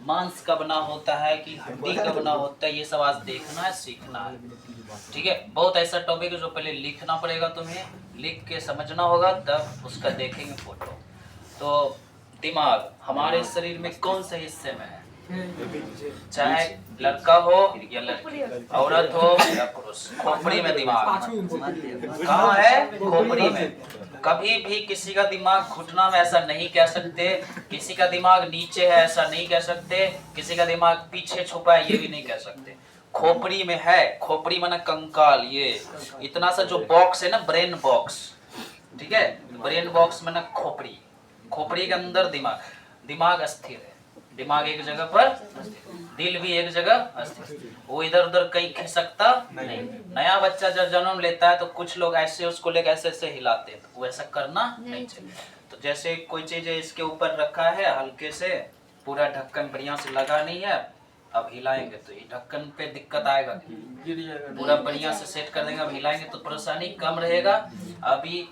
मांस का बना होता है कि हड्डी का बना होता है, ये सब आज देखना है, सीखना है। ठीक है, बहुत ऐसा टॉपिक है जो पहले लिखना पड़ेगा, तुम्हें लिख के समझना होगा, तब उसका देखेंगे फोटो। तो दिमाग हमारे शरीर में कौन से हिस्से में है? चाहे लड़का हो या लड़की, औरत हो या पुरुष, खोपड़ी में दिमाग कहाँ है? खोपड़ी में। कभी भी किसी का दिमाग घुटना में ऐसा नहीं कह सकते, किसी का दिमाग नीचे है ऐसा नहीं कह सकते, किसी का दिमाग पीछे छुपा है ये भी नहीं कह सकते। खोपड़ी में है। खोपड़ी माने कंकाल, ये इतना सा जो बॉक्स है ना, ब्रेन बॉक्स, ठीक है, ब्रेन बॉक्स माने खोपड़ी। खोपड़ी के अंदर दिमाग, दिमाग अस्थिर है, दिमाग एक जगह पर, दिल भी एक जगह अस्थिर, वो इधर उधर कहीं खिसकता नहीं। नया बच्चा जब जन्म लेता है तो कुछ लोग ऐसे उसको लेकर ऐसे ऐसे हिलाते हैं, तो वो ऐसा करना नहीं चाहिए। तो जैसे कोई चीज इसके ऊपर रखा है, हल्के से पूरा ढक्कन बढ़िया से लगा नहीं है, अब हिलाएंगे तो ये ढक्कन पे दिक्कत आएगा, पूरा बढ़िया से सेट कर देंगे, अब हिलाएंगे तो परेशानी कम रहेगा। अभी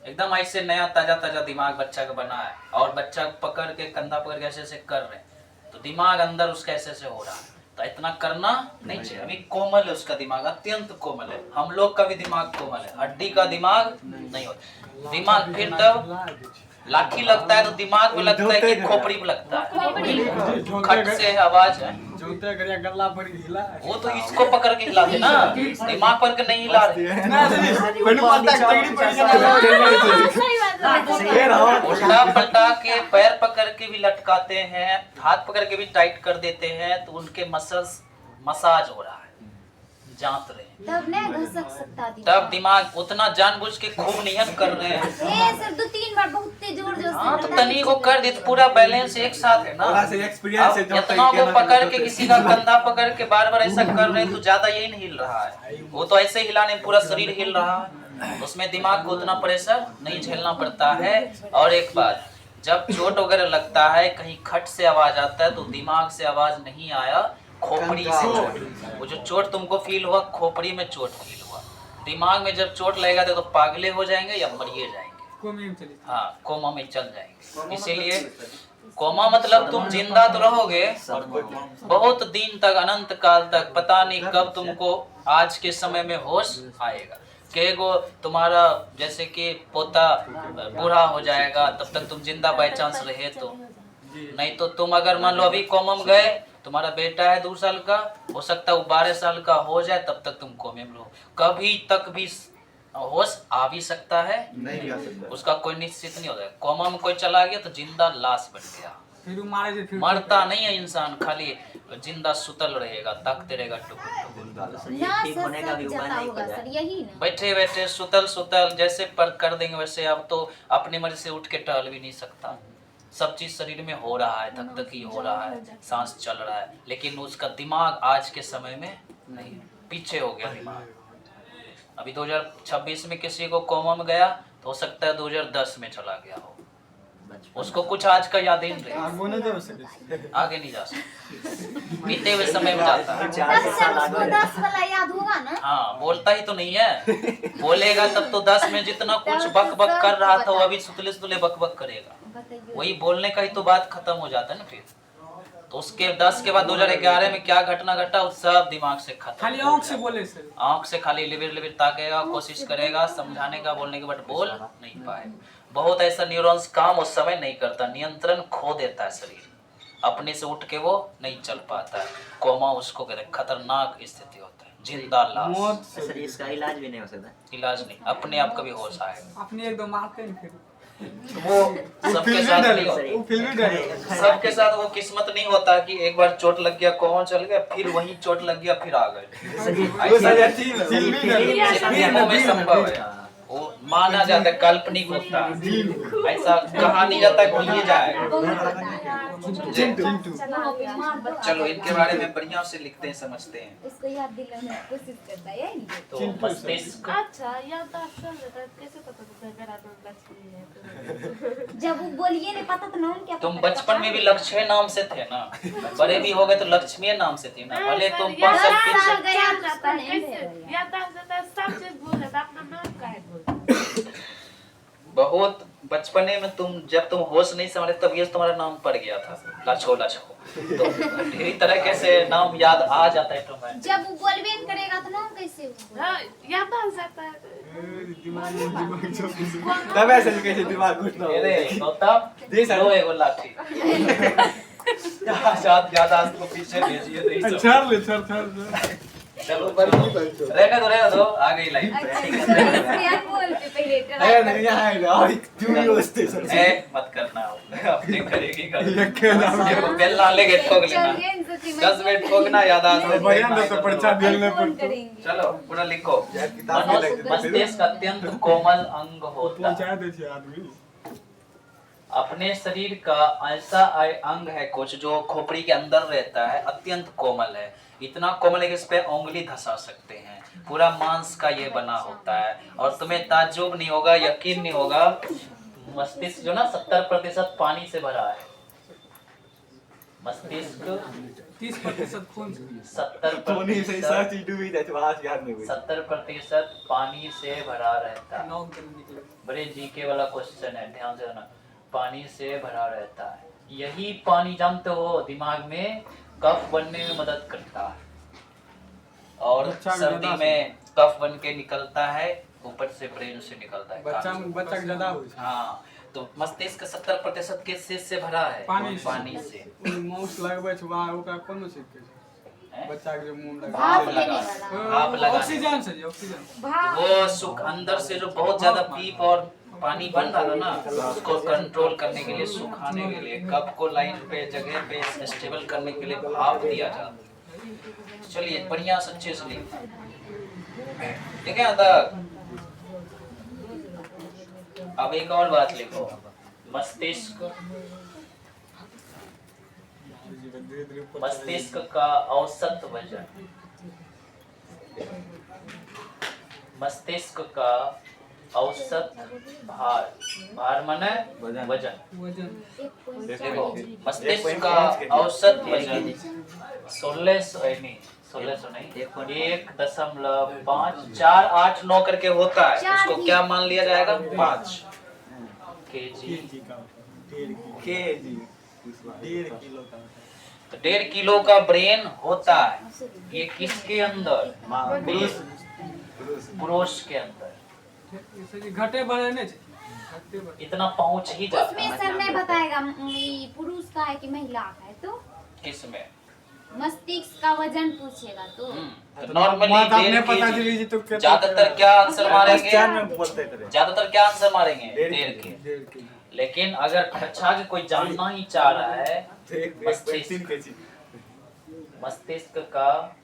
एकदम ऐसे नया ताजा ताजा दिमाग बच्चा का बना है और बच्चा पकड़ के कंधा पकड़ के ऐसे ऐसे कर रहे हैं, तो दिमाग अंदर उसका ऐसे ऐसे हो रहा है, तो इतना करना नहीं चाहिए। अभी कोमल है उसका दिमाग, अत्यंत कोमल है। हम लोग का भी दिमाग कोमल है, हड्डी का दिमाग नहीं होता। दिमाग फिर तब लाठी लगता है तो दिमाग में लगता है कि खोपड़ी में लगता है, खट से आवाज है, वो तो इसको पकड़ के हिलाते ना, दिमाग पकड़ के नहीं हिला रहे। उल्टा पलटा के पैर पकड़ के भी लटकाते हैं, हाथ पकड़ के भी टाइट कर देते हैं, तो उनके मसल्स मसाज हो रहा है, जांच रहे हैं। तब नहीं घसक सकता दिमाग। तब दिमाग उतना जानबूझ के खूब नियत कर रहे हैं। सर 2-3 बार बहुत जोर जोर से। हाँ तो तनी को कर दे तो पूरा बैलेंस एक साथ है ना। इतना को पकड़ के किसी का कंधा पकड़ के बार बार ऐसा कर रहे हैं तो ज्यादा यही नहीं हिल रहा है, वो तो ऐसे हिलाने पूरा शरीर हिल रहा है, उसमें दिमाग को उतना प्रेशर नहीं झेलना पड़ता है। और एक बात, जब चोट वगैरह लगता है, कहीं खट से आवाज आता है, तो दिमाग से आवाज नहीं आया, खोपड़ी से चोट। वो जो चोट तुमको फील हुआ, खोपड़ी में चोट फील हुआ। दिमाग में जब चोट लगेगा तो पागले हो जाएंगे या मरिए जाएंगे, हाँ कोमा में चल जाएंगे। इसीलिए कोमा मतलब तुम जिंदा तो रहोगे बहुत दिन तक, अनंत काल तक, पता नहीं कब तुमको आज के समय में होश आएगा। केगो तुम्हारा जैसे कि पोता बूढ़ा हो जाएगा तब तक तुम जिंदा बाई चांस रहे तो, नहीं तो तुम अगर मान लो अभी कोमा में गए, तुम्हारा बेटा है 2 साल का, हो सकता है वो 12 साल का हो जाए, तब तक तुम कोमे में रहो। कभी तक भी होश आ भी सकता है, नहीं आ सकता, उसका कोई निश्चित नहीं होता है। कोमा में कोई चला गया तो जिंदा लाश बन गया, मरता नहीं है इंसान, खाली जिंदा सुतल रहेगा, ताकते रहेगा बैठे बैठे सुतल सुतल जैसे पर कर देंगे वैसे। अब तो अपने मर्जी से उठ के टहल भी नहीं सकता, सब चीज शरीर में हो रहा है, धकधकी हो रहा है, सांस चल रहा है, लेकिन उसका दिमाग आज के समय में नहीं, पीछे हो गया दिमाग। अभी 2026 में किसी को कोमा में गया तो हो सकता है 2010 में चला गया हो, उसको कुछ आज का याद ही नहीं, आगे नहीं जा सकता, बीते हुए समय में जाता है। 10 वाला याद होगा ना? हाँ, बोलता ही तो नहीं है, बोलेगा तब तो 10 में जितना कुछ बक बक कर रहा था वो अभी सुतले सुतले बक बक करेगा, वही बोलने का ही तो बात खत्म हो जाता है ना। फिर तो उसके 10 के बाद 2011 में क्या घटना घटा, वो सब दिमाग से खत्म, खाली आँख से बोले सर, आँख से खाली लिबिर लिबिर ताकेगा, कोशिश करेगा समझाने का, बोलने के बट बोल नहीं पाए। बहुत ऐसा न्यूरॉन्स काम उस समय नहीं करता, नियंत्रण खो देता है शरीर, अपने से उठ के वो नहीं चल पाता है। कोमा उसको कहते हैं, खतरनाक स्थिति होता है, जिंदा लाश। इसका इलाज भी नहीं हो सकता, इलाज नहीं, अपने आप कभी होश आएगा। अपने एकदम मारते हैं फिर वो सबके साथ नहीं होता, सबके साथ वो किस्मत नहीं होता कि एक बार चोट लग गया कोमा चल गया, फिर वही चोट लग गया फिर आ गए, संभव है, वो माना जाता है, काल्पनिक होता है, ऐसा कहा नहीं जाता कि ये जाएगा। चलो इनके बारे में बढ़िया से लिखते हैं, समझते हैं, उसको याद दिलाने की कोशिश करता है। तो मस्तिष्क अच्छा याददाश्त कर लेता है, कैसे पता चलता है मेरा नाम लक्ष्मी है? जब वो बोलिए नहीं पता तो नाम क्या, तुम बचपन में भी लक्ष्मी नाम से थे ना, बड़े भी हो गए तो लक्ष्मी नाम से थी ना, भले तुम 5 साल पीछे। याददाश्त रहता है, सब चीज भूल जाता है, अपना नाम का है भूल। बहुत बचपने में तुम जब तुम होश नहीं संभाले तब ये तुम्हारा नाम पड़ गया था, लाछो लाछो। तो ढेरी तरीके से नाम याद आ जाता है ऑटोमेटिक। जब वो बोलबे न करेगा तो नाम कैसे होगा? हाँ, याद आ जाता है। तब ऐसे में कैसे दिमाग घुसना अरे गौतम लो एगो लाठी याद को पीछे भेजिए तो ही सब। छर ले छर चलो रहने दो आ गई लाइन पे। अच्छा, यार बोल पे पहले अरे नहीं यहाँ है और क्यों स्टेशन से मत करना अपने करेगी ये बेल ना लेके ठोक लेना चलिए इन सच्ची में 10 मिनट ठोकना याद आ बयान दे तो पर्चा देने फोन पर करेंगे। चलो पूरा लिखो। यार किताब में लग मस्तिष्क अत्यंत कोमल अंग होता है। पहुंचा दे छे आदमी अपने शरीर का ऐसा अंग है कुछ जो खोपड़ी के अंदर रहता है, अत्यंत कोमल है। इतना कोमल है कि इस पे उंगली धंसा सकते हैं। पूरा मांस का ये बना होता है और तुम्हें ताज्जुब नहीं होगा, यकीन नहीं होगा, मस्तिष्क जो ना 70% पानी से भरा है। मस्तिष्क 30% खून से 70% डूबी जाती वहां से याद नहीं हुई 70% पानी से भरा रहता है। नौ के निकले बड़े जीके वाला क्वेश्चन है, ध्यान से सुनना। पानी से भरा रहता है। यही पानी जानते हो दिमाग में कफ बनने में मदद करता है और बच्चा में सर्दी ज्यादा में कफ बन के निकलता है, ऊपर से ब्रेन से निकलता है। बच्चा के ज्यादा हो हाँ, तो मस्तिष्क 70% किस चीज से भरा है? पानी से। माउस लगबै छै वहां ओकरा कोनो सीख के हैं? बच्चा के जो मुंह भाप लगा लेने वाला भाप लगाने। ऑक्सीजन से जी ऑक्सीजन भाप वो सुख अंदर से जो बहुत ज्यादा पीप और पानी बन रहा था ना, उसको कंट्रोल करने के लिए, सुखाने के लिए, कप को लाइन पे जगह पे स्टेबल करने के लिए भाप दिया जाता है। चलिए बढ़िया सच्चे से लिखो, ठीक है अंदर। अब एक और बात लिखो, मस्तिष्क का औसत वजन, मस्तिष्क का औसत भार, भार माने वजन। देखो मस्तिष्क का औसत वजन 1600 नहीं 1.5489 करके होता है। उसको क्या मान लिया जाएगा? 5 केजी। तो 1.5 किलो का ब्रेन होता है। ये किसके अंदर? पुरुष के अंदर। घटे बढ़े नहीं घटे बढ़े इतना पहुंच ही जाता उसमें है। सर नहीं बताएगा ये पुरुष का है कि महिला का है, तो किसमें? मस्तिष्क का वजन पूछेगा तो नॉर्मली पता चली जी तो ज्यादातर क्या आंसर मारेंगे? बोलते थे ज्यादातर क्या आंसर मारेंगे? 1.5 के। 1.5 के लेकिन अगर अच्छा के कोई जानना ही चाह रहा है, मस्तिष्क का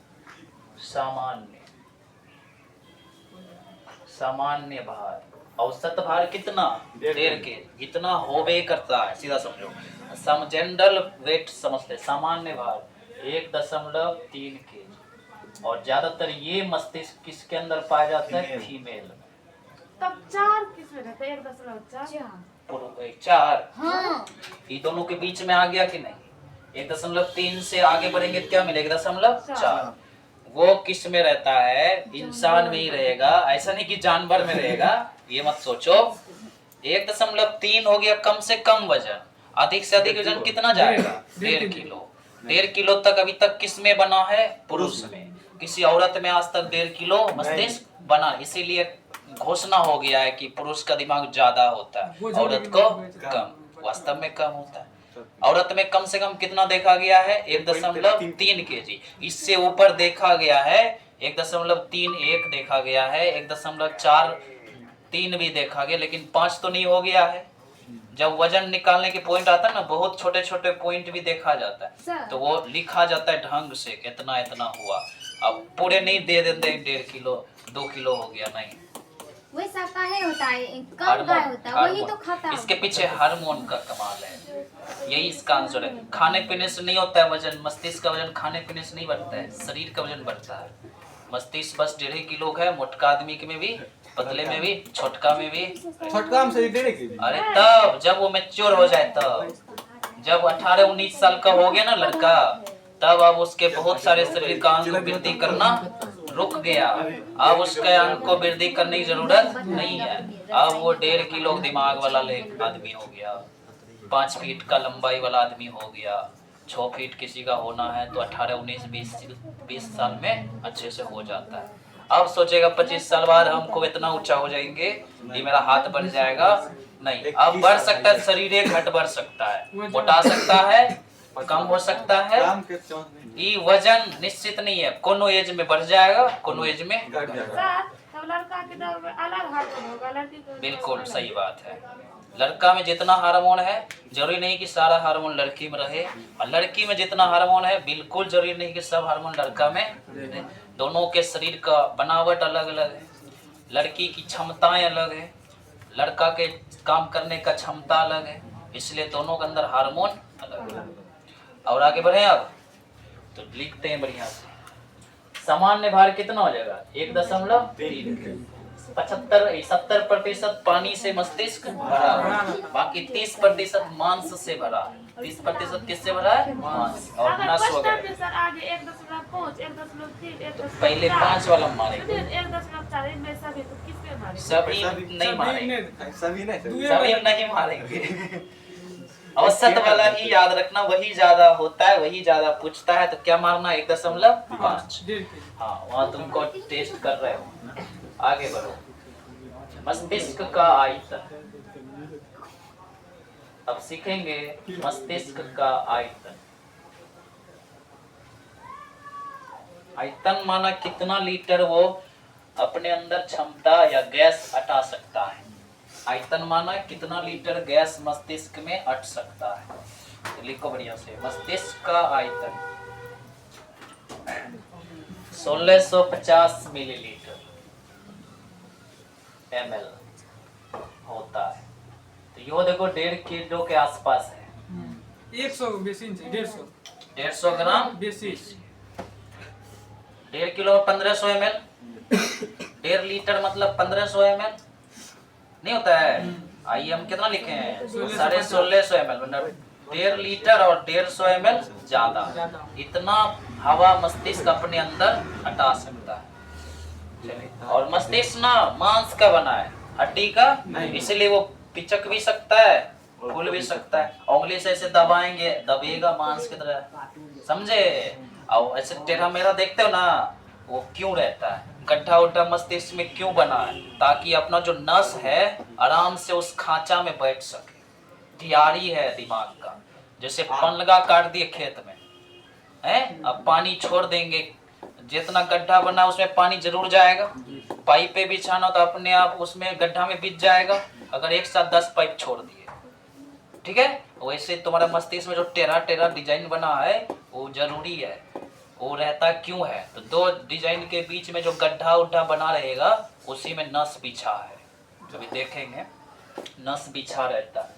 सामान्य भार, औसत भार कितना? 1.5 के। इतना होबे करता है, सीधा समझो। जनरल वेट समझते, सामान्य भार 1.3 केजी। और ज्यादातर ये मस्तिष्क किसके अंदर पाया जाता है? फीमेल में। तब 4 किसमें रहता है? 1.4 4। हाँ ये दोनों के बीच में आ गया कि नहीं? 1.3 से आगे बढ़ेंगे क्या मिलेगा? 1.4। वो किस में रहता है? इंसान में ही रहेगा, ऐसा नहीं कि जानवर में रहेगा, ये मत सोचो। 1.3 हो गया कम से कम वजन। अधिक से अधिक वजन कितना जाएगा? 1.5 किलो। 1.5 किलो तक अभी तक किस में बना है? पुरुष में। किसी औरत में आज तक 1.5 किलो मस्तिष्क बना, इसीलिए घोषणा हो गया है कि पुरुष का दिमाग ज्यादा होता है, औरत को कम। वास्तव में कम होता है। औरत में कम से कम कितना देखा गया है? 1.3 केजी। इससे ऊपर देखा गया है 1.31 देखा गया है, 1.43 भी देखा गया, लेकिन 5 तो नहीं हो गया है। जब वजन निकालने के पॉइंट आता है ना, बहुत छोटे छोटे पॉइंट भी देखा जाता है, तो वो लिखा जाता है ढंग से, इतना इतना हुआ। अब पूरे नहीं दे देते 1.5 किलो 2 किलो हो गया, नहीं। वैसा काहे होता है? कम काहे होता है? वही तो खाता है। इसके पीछे हार्मोन का कमाल है, यही इसका आंसर है। खाने पीने से नहीं होता है वजन, मस्तिष्क का वजन खाने पीने से नहीं बढ़ता है, शरीर का वजन बढ़ता है। मस्तिष्क बस 1.5 किलो का है, मोटका आदमी के में भी, पतले में भी, छोटका में भी। छोटका हम से 1.5 केजी। अरे तब जब वो मैच्योर हो जाए, तब जब 18-19 साल का हो गया ना लड़का, तब अब उसके बहुत सारे शरीर का अंग वृद्धि करना रुक गया। अब उसके अंग को वृद्धि करने की जरूरत नहीं है। अब वो 1.5 किलो दिमाग वाला आदमी हो गया, 5 फीट का लंबाई वाला आदमी हो गया, 6 फीट किसी का होना है तो 18, 19, 20 साल में अच्छे से हो जाता है। अब सोचेगा 25 साल बाद हमको इतना ऊंचा हो जाएंगे कि मेरा हाथ बढ़ जाएगा, नहीं। अब बढ़ सकता है, शरीर एक घट बढ़ सकता है, मोटा सकता है, कम हो सकता है। काम के चांस नहीं ये वजन निश्चित नहीं है, कोनो एज में बढ़ जाएगा, कोनो एज में घट जाएगा। सर तब लड़का के दौर में अलग हार्मोन होगा, लड़की के बिल्कुल सही बात है। लड़का में जितना हार्मोन है जरूरी नहीं कि सारा हार्मोन लड़की में रहे, और लड़की में जितना हार्मोन है बिल्कुल जरूरी नहीं कि सब हार्मोन लड़का में रहे। दोनों के शरीर का बनावट अलग अलग है, लड़की की क्षमताएं अलग है, लड़का के काम करने का क्षमता अलग है, इसलिए दोनों के अंदर हार्मोन अलग है। और आगे बढ़े अब तो लिखते हैं बढ़िया से। सामान्य भार कितना हो जाएगा? 1.3। 70% पानी से मस्तिष्क भरा है, बाकी 30% मांस से भरा है। 30% किससे भरा है? मांस और अगर नस क्वेश्चन वगैरह। में सर आगे 1.5, 1.3, 1.4 पहले 5 वाला मारेंगे, 1.4 इनमें सभी तो किस पे मारेंगे? सभी नहीं मारेंगे, सभी नहीं सभी। सभी नहीं मारेंगे। औसत वाला ही याद रखना, वही ज्यादा होता है, वही ज्यादा पूछता है। तो क्या मारना? 1.5। 1.5 हाँ, वहाँ तुमको टेस्ट कर रहे हो। आगे बढ़ो। मस्तिष्क का आयतन अब सीखेंगे। मस्तिष्क का आयतन, आयतन माना कितना लीटर वो अपने अंदर क्षमता या गैस हटा सकता है। आयतन माना कितना लीटर गैस मस्तिष्क में हट सकता है। तो लिखो बढ़िया से, मस्तिष्क का आयतन 1650 मिलीलीटर ml होता है। तो यो देखो 1.5 किलो के आसपास है। 100 बेसी इंच 150 150 ग्राम बेसी 1.5 किलो 1500 ml। 1.5 लीटर मतलब 1500 ml नहीं होता है। आइए हम कितना लिखे हैं? 1650 ml, मतलब 1.5 लीटर और 150 ml ज्यादा। इतना हवा मस्तिष्क अपने अंदर हटा सकता है। और मस्तिष्क ना मांस का बना है, हड्डी का, इसलिए वो पिचक भी सकता है, फूल भी सकता है। उंगली से ऐसे दबाएंगे, दबेगा मांस की तरह, समझे? और ऐसे टेढ़ा मेढ़ा देखते हो ना, वो क्यों रहता है? गड्ढा उड्ढा मस्तिष्क में क्यों बना है? ताकि अपना जो नस है आराम से उस खांचा में बैठ सके। तैयारी है दिमाग का। जैसे पनलगा काट दिए खेत में है, अब पानी छोड़ देंगे, जितना गड्ढा बना उसमें पानी जरूर जाएगा। पाइप पे बिछाना तो अपने आप उसमें गड्ढा में बिछ जाएगा, अगर एक साथ 10 पाइप छोड़ दिए। ठीक है, वैसे तुम्हारा मस्तिष्क में जो टेढ़ा टेढ़ा डिजाइन बना है वो जरूरी है। वो रहता क्यों है? तो 2 डिजाइन के बीच में जो गड्ढा उड्ढा बना रहेगा उसी में नस बिछा है। कभी देखेंगे नस बिछा रहता है,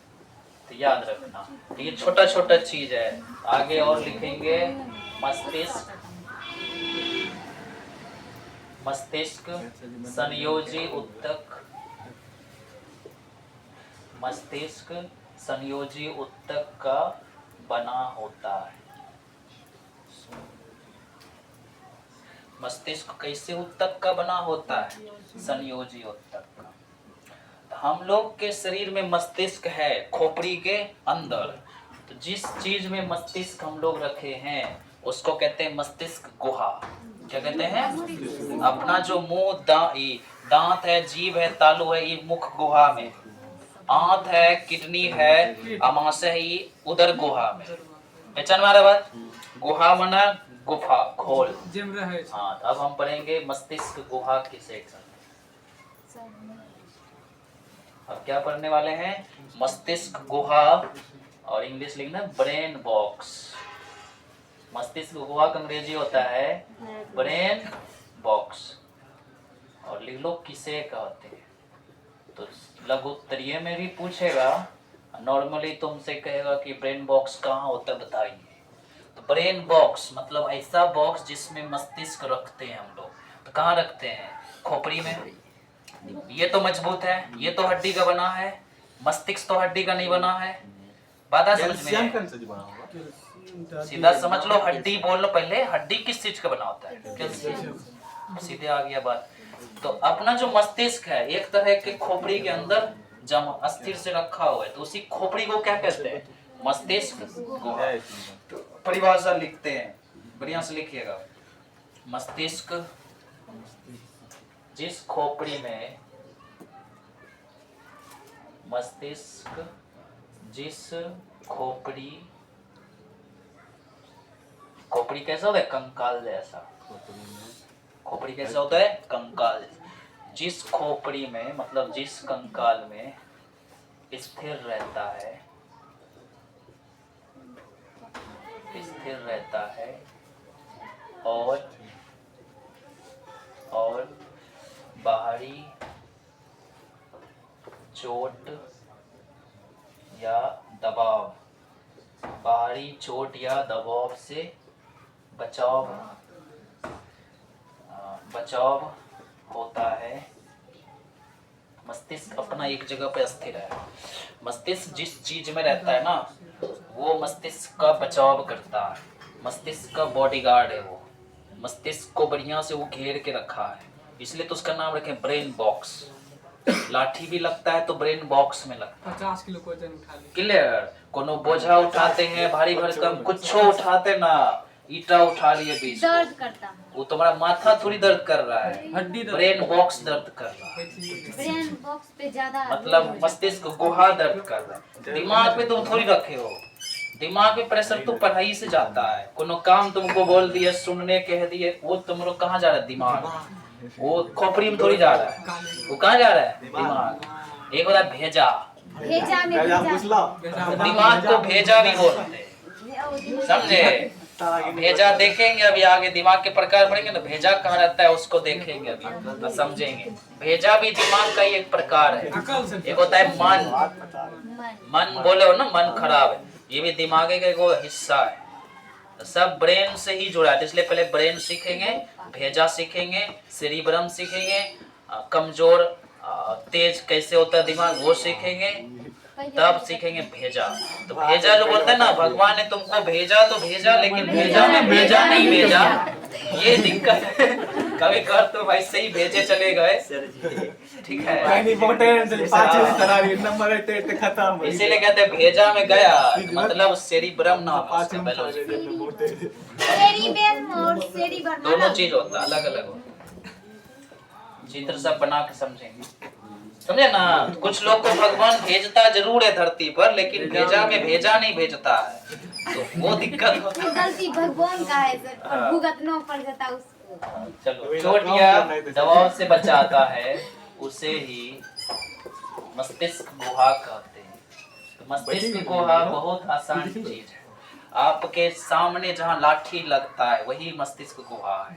तो याद रखना। तो ये छोटा छोटा चीज है। आगे और लिखेंगे मस्तिष्क, मस्तिष्क संयोजी उत्तक, मस्तिष्क संयोजी उत्तक का बना होता है। मस्तिष्क कैसे उत्तक का बना होता है? संयोजी उत्तक का। तो हम लोग के शरीर में मस्तिष्क है खोपड़ी के अंदर। तो जिस चीज में मस्तिष्क हम लोग रखे हैं उसको कहते हैं मस्तिष्क गुहा। क्या कहते हैं? अपना जो मुंह दांत है, जीभ है, तालू है, ये मुख गुहा में। आंत है, किडनी है, अमाशय है, ये उदर गुहा में। पहचान में आ रहा बात? गुहा मना गुफा, खोल। जिम रहे। हाँ, तो अब हम पढ़ेंगे मस्तिष्क गुहा के सेक्शन। अब क्या पढ़ने वाले हैं? मस्तिष्क गुहा, और इंग्लिश लिखना ब्रेन बॉक्स। मस्तिष्क गुहा का अंग्रेजी होता है ब्रेन बॉक्स, और लिख लो किसे कहते हैं। तो लघु उत्तरीय में भी पूछेगा, नॉर्मली तुमसे कहेगा कि ब्रेन बॉक्स कहाँ होता है बताइए। तो ब्रेन बॉक्स मतलब ऐसा बॉक्स जिसमें मस्तिष्क रखते हैं हम लोग। तो कहाँ रखते हैं? खोपड़ी में। ये तो मजबूत है, ये तो हड्डी का बना है, मस्तिष्क तो हड्डी का नहीं बना है। बात समझ कैल्शियम में? कौन से बना होगा? सीधा समझ लो, हड्डी बोल लो पहले। हड्डी किस चीज का बना होता है? कैल्शियम। सीधे आ गया बात। तो अपना जो मस्तिष्क है एक तरह के खोपड़ी के अंदर जमा अस्थिर से रखा हुआ है, तो उसी खोपड़ी को क्या कहते हैं? मस्तिष्क गुहा। परिभाषा लिखते हैं, बढ़िया से लिखिएगा। मस्तिष्क जिस खोपड़ी में, मस्तिष्क जिस खोपड़ी, खोपड़ी कैसा होता है? कंकाल जैसा। खोपड़ी कैसा होता है? कंकाल। जिस खोपड़ी में मतलब जिस कंकाल में स्थिर रहता है, स्थिर रहता है और बाहरी चोट या दबाव, बाहरी चोट या दबाव से बचाव होता है। मस्तिष्क अपना एक जगह पे स्थिर है। मस्तिष्क जिस चीज में रहता है ना, वो मस्तिष्क का बचाव करता है। मस्तिष्क का बॉडीगार्ड है वो। मस्तिष्क को बढ़िया से वो घेर के रखा है, इसलिए तो उसका नाम रखे ब्रेन बॉक्स। लाठी भी लगता है तो ब्रेन बॉक्स में लगता है। 50 किलो को वजन उठा ले। क्लियर? कोनो बोझा उठाते हैं, भारी भरकम कुछ उठाते ना, ईटा उठा लिए 20 दर्द करता है। वो तुम्हारा माथा थोड़ी दर्द कर रहा है, हड्डी दर्द। ब्रेन बॉक्स दर्द कर रहा है, ब्रेन बॉक्स पे ज्यादा मतलब मस्तिष्क गुहा दर्द कर रहा है। दिमाग पे तुम थोड़ी रखे हो, दिमाग पे प्रेशर तो पढ़ाई से जाता है। कोनो काम तुमको बोल दिए, सुनने कह दिए, वो तुमको कहाँ जा रहा है? दिमाग। वो खोपड़ी में थोड़ी जा रहा है, वो कहाँ जा रहा है? दिमाग। एक होता है भेजा, भेजा में दिमाग को भेजा भी बोलते हैं, समझे? भेजा देखेंगे अभी आगे, दिमाग के प्रकार पढ़ेंगे तो भेजा कहाँ रहता है उसको देखेंगे अभी तो समझेंगे। भेजा भी दिमाग का ही एक प्रकार है। एक होता है मन, मन बोले हो ना, मन खराब है, ये भी दिमाग का एक हिस्सा है। तो सब ब्रेन से ही जुड़ा है, इसलिए पहले ब्रेन सीखेंगे, भेजा सीखेंगे, सेरिब्रम सीखेंगे, कमजोर तेज कैसे होता है दिमाग वो सीखेंगे, तब सीखेंगे भेजा। तो भेजा जो बोलते हैं ना, भगवान ने तुमको भेजा तो भेजा, लेकिन भेजा में भेजा नहीं भेजा, ये दिक्कत है। कभी कर तो भाई सही भेजे चले गए, ठीक है, इसीलिए कहते हैं भेजा में गया, मतलब सेरिब्रम नाम है उसका, सेरिब्रम और सेरिब्रम दोनों चीज होता है, अलग अलग होता है। चित्र सब बना के समझेंगे, समझे ना? कुछ लोग को भगवान भेजता जरूर है धरती पर, लेकिन भेजा में भेजा नहीं भेजता है, तो वो दिक्कत होता है। गलती भगवान का है सर, और भुगतना पड़ जाता है उसको। चलो, चोट या दबाव से बचाता है, उसे ही मस्तिष्क गुहा कहते हैं। तो मस्तिष्क गुहा बहुत आसान चीज है। आपके सामने जहाँ लाठी लगता है वही मस्तिष्क गुहा है।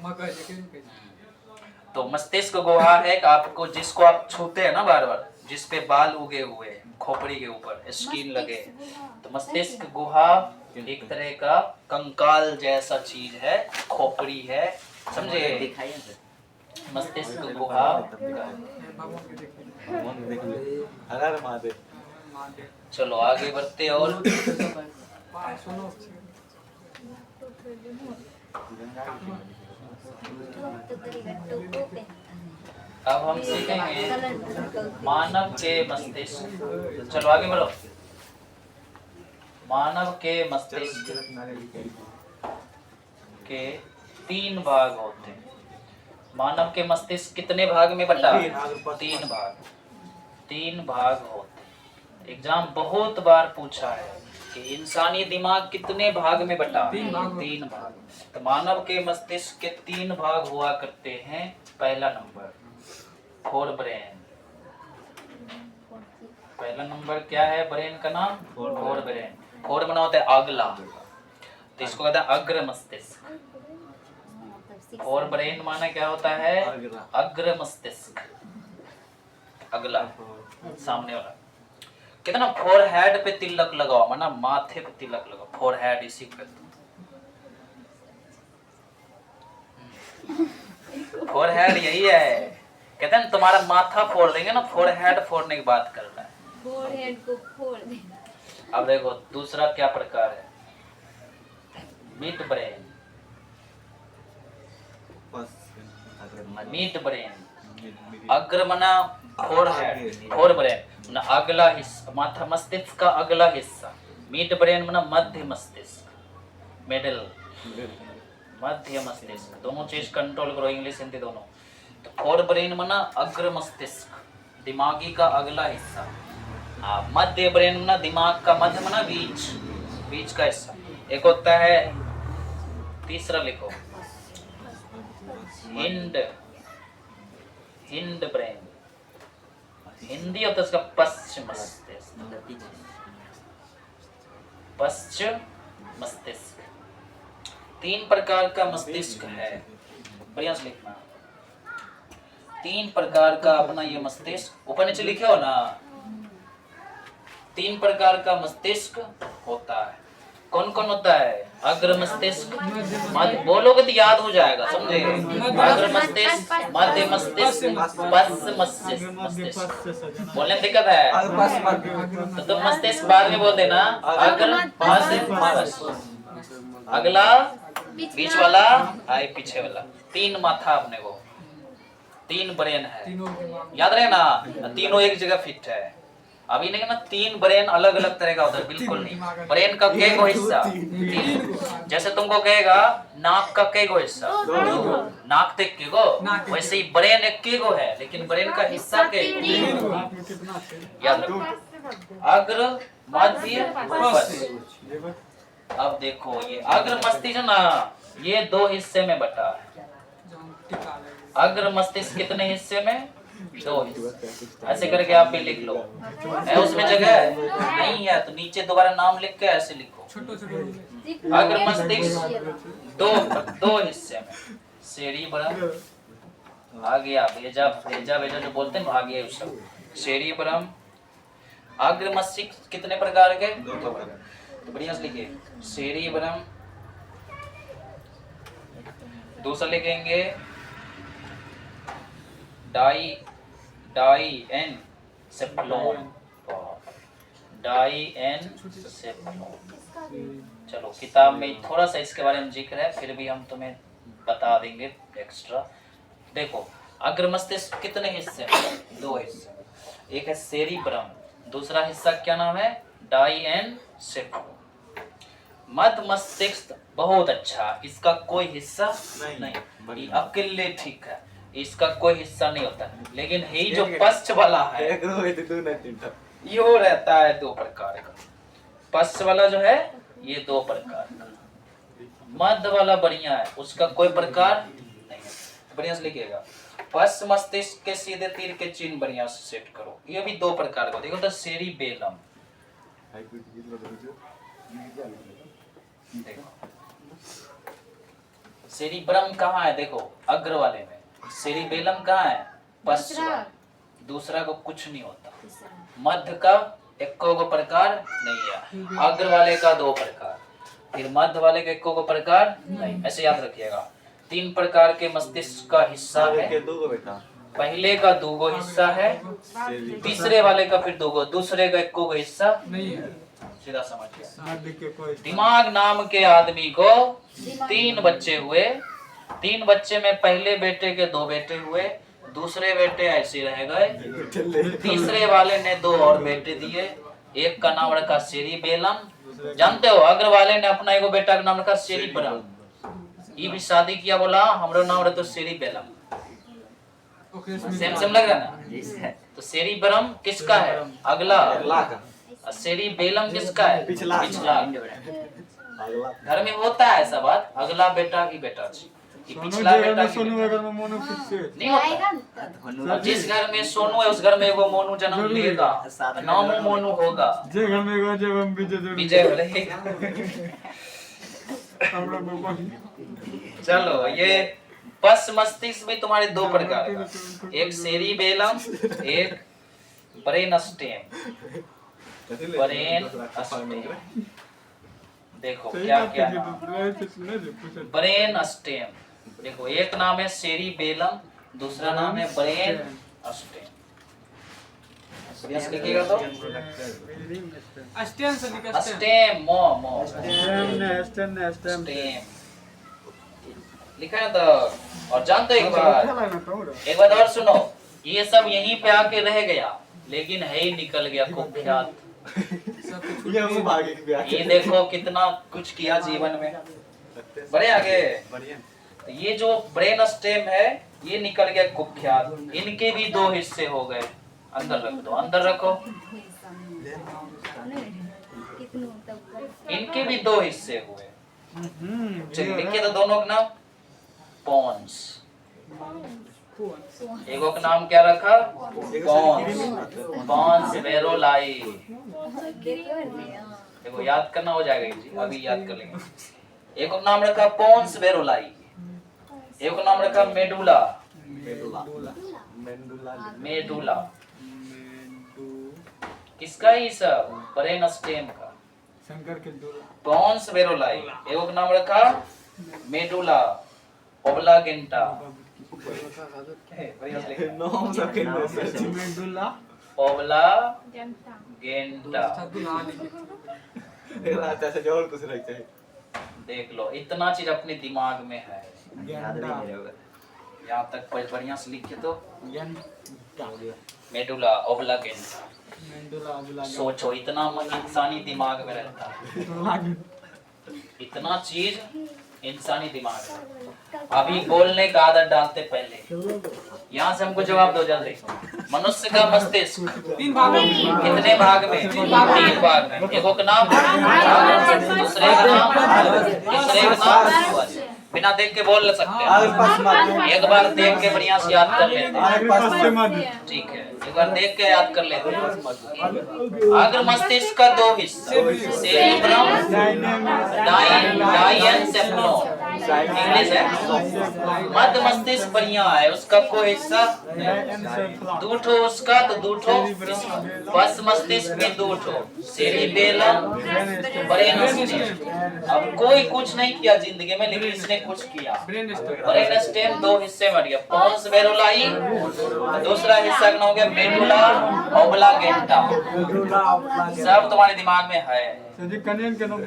तो मस्तिष्क गुहा है कि आपको, जिसको आप छूते हैं ना बार बार, जिस पे बाल उगे हुए खोपड़ी के ऊपर स्किन लगे, तो मस्तिष्क गुहा एक तरह का कंकाल जैसा चीज है, खोपड़ी है, समझे? मस्तिष्क गुहा। चलो आगे बढ़ते और अब हम सीखेंगे मानव के मस्तिष्क। चलो आगे बढ़ो। मानव के मस्तिष्क के 3 भाग होते हैं। मानव के मस्तिष्क कितने भाग में बटा? 3 भाग। 3 भाग होते हैं। एग्जाम बहुत बार पूछा है कि इंसानी दिमाग कितने भाग में बटा? 3 भाग। तो मानव के मस्तिष्क के 3 भाग हुआ करते हैं। पहला नंबर फोर ब्रेन। पहला नंबर क्या है ब्रेन का नाम? Fore brain. फोर बना होता है अगला, तो इसको कहते हैं अग्र मस्तिष्क। फोर ब्रेन माना क्या होता है? अग्र मस्तिष्क, अगला, सामने वाला। कितना फोर हेड पे तिलक लगाओ, माना माथे पे तिलक लगाओ, फोर हेड इसी पे। फोर हेड यही है, कहते हैं तुम्हारा माथा फोड़ देंगे ना, फोर हेड फोड़ने की बात कर रहा है। फोर हेड को फोड़ दे। अब देखो दूसरा क्या प्रकार है, मिड ब्रेन। मिड ब्रेन, अग्र मना फोर हेड, फोर ब्रेन ना अगला हिस्सा, माथा मस्तिष्क का अगला हिस्सा। मिड ब्रेन मना मध्य मस्तिष्क। मिडिल, मध्य मस्तिष्क, दोनों चीज कंट्रोल करो, इंग्लिश हिंदी दोनों। तो फोर ब्रेन मना अग्र मस्तिष्क, दिमागी का अगला हिस्सा। मध्य ब्रेन मना दिमाग का मध्य मना बीच, बीच का हिस्सा। एक होता है, तीसरा लिखो, हिंड, हिंड ब्रेन, हिंदी होता है उसका पश्चिम मस्तिष्क, पश्चिम मस्तिष्क। 3 प्रकार का मस्तिष्क है, बढ़िया से लिखना। 3 प्रकार का अपना ये मस्तिष्क, ऊपर नीचे लिखे हो ना, 3 प्रकार का मस्तिष्क होता है। कौन कौन होता है? अग्र मस्तिष्क, मध्य, बोलोगे तो याद हो जाएगा, समझे? अग्र मस्तिष्क, मध्य मस्तिष्क, पश्च मस्तिष्क। बोलने में दिक्कत है तो तुम मस्तिष्क बाद में बोल देना। अग्र, मध्य, पश्च। अगला बीच वाला, आई पीछे वाला। 3 माथा अपने को, 3 ब्रेन है, याद रहे ना, तीनों एक जगह फिट है। अभी नहीं ना, 3 ब्रेन अलग अलग तरह का होता है, बिल्कुल नहीं। ब्रेन का कई गो हिस्सा, 3। जैसे तुमको कहेगा नाक का कई गो हिस्सा, नाक तक के गो, वैसे ही ब्रेन एक के गो है, लेकिन ब्रेन का हिस्सा के याद रखो। अग्र, मध्य, पश्च। अब देखो ये अग्र मस्तिष्क ना, ये 2 हिस्से में बटा है। अग्र मस्तिष्क कितने हिस्से में? 2 हिस्से। ऐसे करके आप भी लिख लो, है उसमें जगह नहीं है तो नीचे दोबारा नाम लिख के ऐसे लिखो। अग्र मस्तिष्क 2 हिस्से में, सेरिब्रम आ गया, भेजा भेजा भेजा जो बोलते हैं, आ गया सब। सेरिब्रम, अग्र मस्तिष्क कितने प्रकार के? 2 प्रकार। तो बढ़िया से लिखिए, सेरिब्रम। दूसरा लिखेंगे डाइएनसेफलोन, डाइएनसेफलोन। चलो किताब में थोड़ा सा इसके बारे में जिक्र है, फिर भी हम तुम्हें बता देंगे एक्स्ट्रा। देखो अग्र मस्तिष्क कितने हिस्से में? 2 हिस्से। एक है सेरिब्रम, दूसरा हिस्सा क्या नाम है? डाइएनसेफलोन। मध्य मस्तिष्क बहुत अच्छा, इसका कोई हिस्सा नहीं, अकेले ठीक है, इसका कोई हिस्सा नहीं होता। लेकिन ये जो पश्च वाला है, ये हो रहता है 2 प्रकार का। पश्च वाला जो है ये 2 प्रकार का, मध्य वाला बढ़िया है, उसका कोई प्रकार नहीं है। बढ़िया से लिखिएगा, पश्च मस्तिष्क के सीधे तीर के चिन्ह बढ़िया से सेट करो। ये भी 2 प्रकार का। देखो तो सेरिबेलम, देखो सेरिब्रम कहाँ है? देखो अग्र वाले में। सेरिबेलम कहाँ है? पश्च। दूसरा को कुछ नहीं होता। मध्य का एको को प्रकार नहीं है, अग्र वाले का 2 प्रकार, फिर मध्य वाले का एको को प्रकार नहीं। ऐसे याद रखिएगा। 3 प्रकार के मस्तिष्क का हिस्सा है। पहले का 2 हिस्सा है, तीसरे वाले का फिर 2, दूसरे का एको को हिस्सा नहीं है। सीधा समझिए। दिमाग नाम के आदमी को 3 बच्चे हुए, 3 बच्चे में पहले बेटे के 2 बेटे हुए, दूसरे बेटे ऐसे रह गए, तीसरे वाले ने 2 और बेटे दिए। एक का नाम रखा सेरिबेलम, जानते हो अग्र वाले ने अपना एगो बेटा का नाम रखा सेरिब्रम। ये भी शादी किया, बोला हमरो नाम रखो सेरिबेलम। सेम सेम लग रहा है ना? तो सेरिब्रम किसका है? अगला। सेरिबेलम किसका है? पिछला। घर में होता है ऐसा बात, अगला बेटा की बेटा पिछला बेटा की नहीं होता। जिस घर में सोनू है उस घर में वो मोनू जन्म लेगा, नाम मोनू होगा, विजय रहेगा। चलो ये पश्च मस्तिष्क में तुम्हारे 2 प्रकार का, एक सेरिबेलम, एक ब्रेन स्टेम। ब्रेन स्टेम देखो क्या क्या ब्रेन स्टेम। देखो एक नाम है सेरिबेलम, दूसरा नाम है ब्रेन स्टेम। लिखिएगा तो स्टेम, मो स्टेम लिखा है तो। और जानते एक बात और सुनो, ये सब यहीं पे आके रह गया, लेकिन है ही निकल गया कुख्यात। ये वो भागे भी आगे। ये देखो कितना कुछ किया जीवन में। बड़े आगे। बढ़िया। तो ये जो ब्रेन स्टेम है ये निकल गया कुख्यात। इनके भी दो हिस्से हो गए। अंदर रख दो, अंदर रखो। इनके भी दो हिस्से हुए। चलिए लिखिए तो दोनों का नाम पॉन्स। एगो का नाम क्या रखा? पॉन्स। पॉन्स वेरोलाई। देखो याद करना हो जाएगा जी, अभी याद कर लेंगे। एक का नाम रखा पॉन्स वेरोलाई, एक का नाम रखा मेडुला। मेडुला किसका? ही सब ब्रेन स्टेम का। शंकर के दूर पॉन्स वेरोलाई। एक का नाम रखा मेडुला ओब्लागेंटा। नाम सब के मेडुला ओब्ला जनता गेंटा। रात ऐसे जो और कुछ रख चाहिए। देख लो इतना चीज अपने दिमाग में है। याद नहीं मेरे होगा। यहाँ तक बढ़िया से लिखे तो ज्ञान क्या हो गया मेडुला ओब्लागेंटा। मेडुला अबुला सोचो इतना इंसानी दिमाग में रहता है, इतना चीज इंसानी दिमाग में। अभी बोलने का आदत डालते पहले। यहाँ से हमको जवाब दो जल्दी। मनुष्य का मस्तिष्क 3 भाग में कितने भाग में? 3 भाग में। एक का नाम, दूसरे का नाम, तीसरे का नाम। बिना देख के बोल सकते आगे हैं। पास मत। एक बार देख के बढ़िया से याद कर लेते हैं। आगे पास मत। ठीक है, एक बार देख के याद कर लेते हैं। अगर मस्तिष्क का दो हिस्सा, सेरिब्रम डाइएनसेफेलोन इंग्लिश है। मध्य मस्तिष्क बढ़िया है, उसका कोई हिस्सा दो ठो उसका तो दो ठो इसका। बस मस्तिष्क में दो ठो, सेरिबेलम ब्रेन स्टेम। अब कोई कुछ नहीं किया जिंदगी में, लेकिन इसने कुछ किया। ब्रेन स्टेम ब्रेन स्टेम दो हिस्से में गया, पॉन्स वेरोलाई, दूसरा हिस्सा का हो गया मेडुला ओब्लागेंटा। सब तुम्हारे दिमाग में है। सजी कन्यन के नाम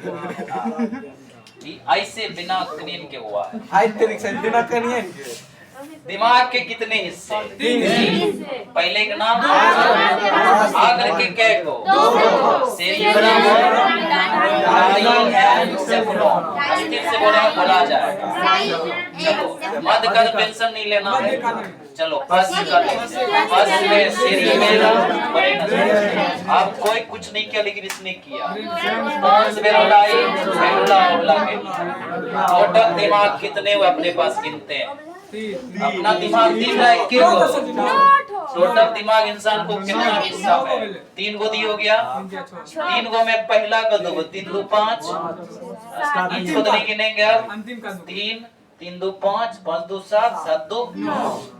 ऐसे बिना क्लीन के हुआ है। हाय तेरी सेंटीना करनी है इनके। दिमाग के कितने हिस्से? 3 पहले का नाम आगर के कै को सेरिब्रम डाइएनसेफेलोन। अस्थिर से बोले बोला जाएगा। चलो मध्य का पेंशन नहीं लेना है। चलो फर्स्ट में सेरिबेलम ब्रेन स्टेम। अब कोई कुछ नहीं किया लेकिन इसने किया। Pond's वेरोलाई medulla ओब्लागेंटा। टोटल दिमाग कितने हुए अपने पास गिनते हैं। अपना दिमाग दिख रहा है क्यों? टोटल दिमाग इंसान को कितना हिस्सा है? 3 गो दी हो गया। 3 गो में पहला का 2 3 2 5 इसको तो नहीं गिनेंगे अब। अंतिम का 3 3 2 5 5 2 7 7 2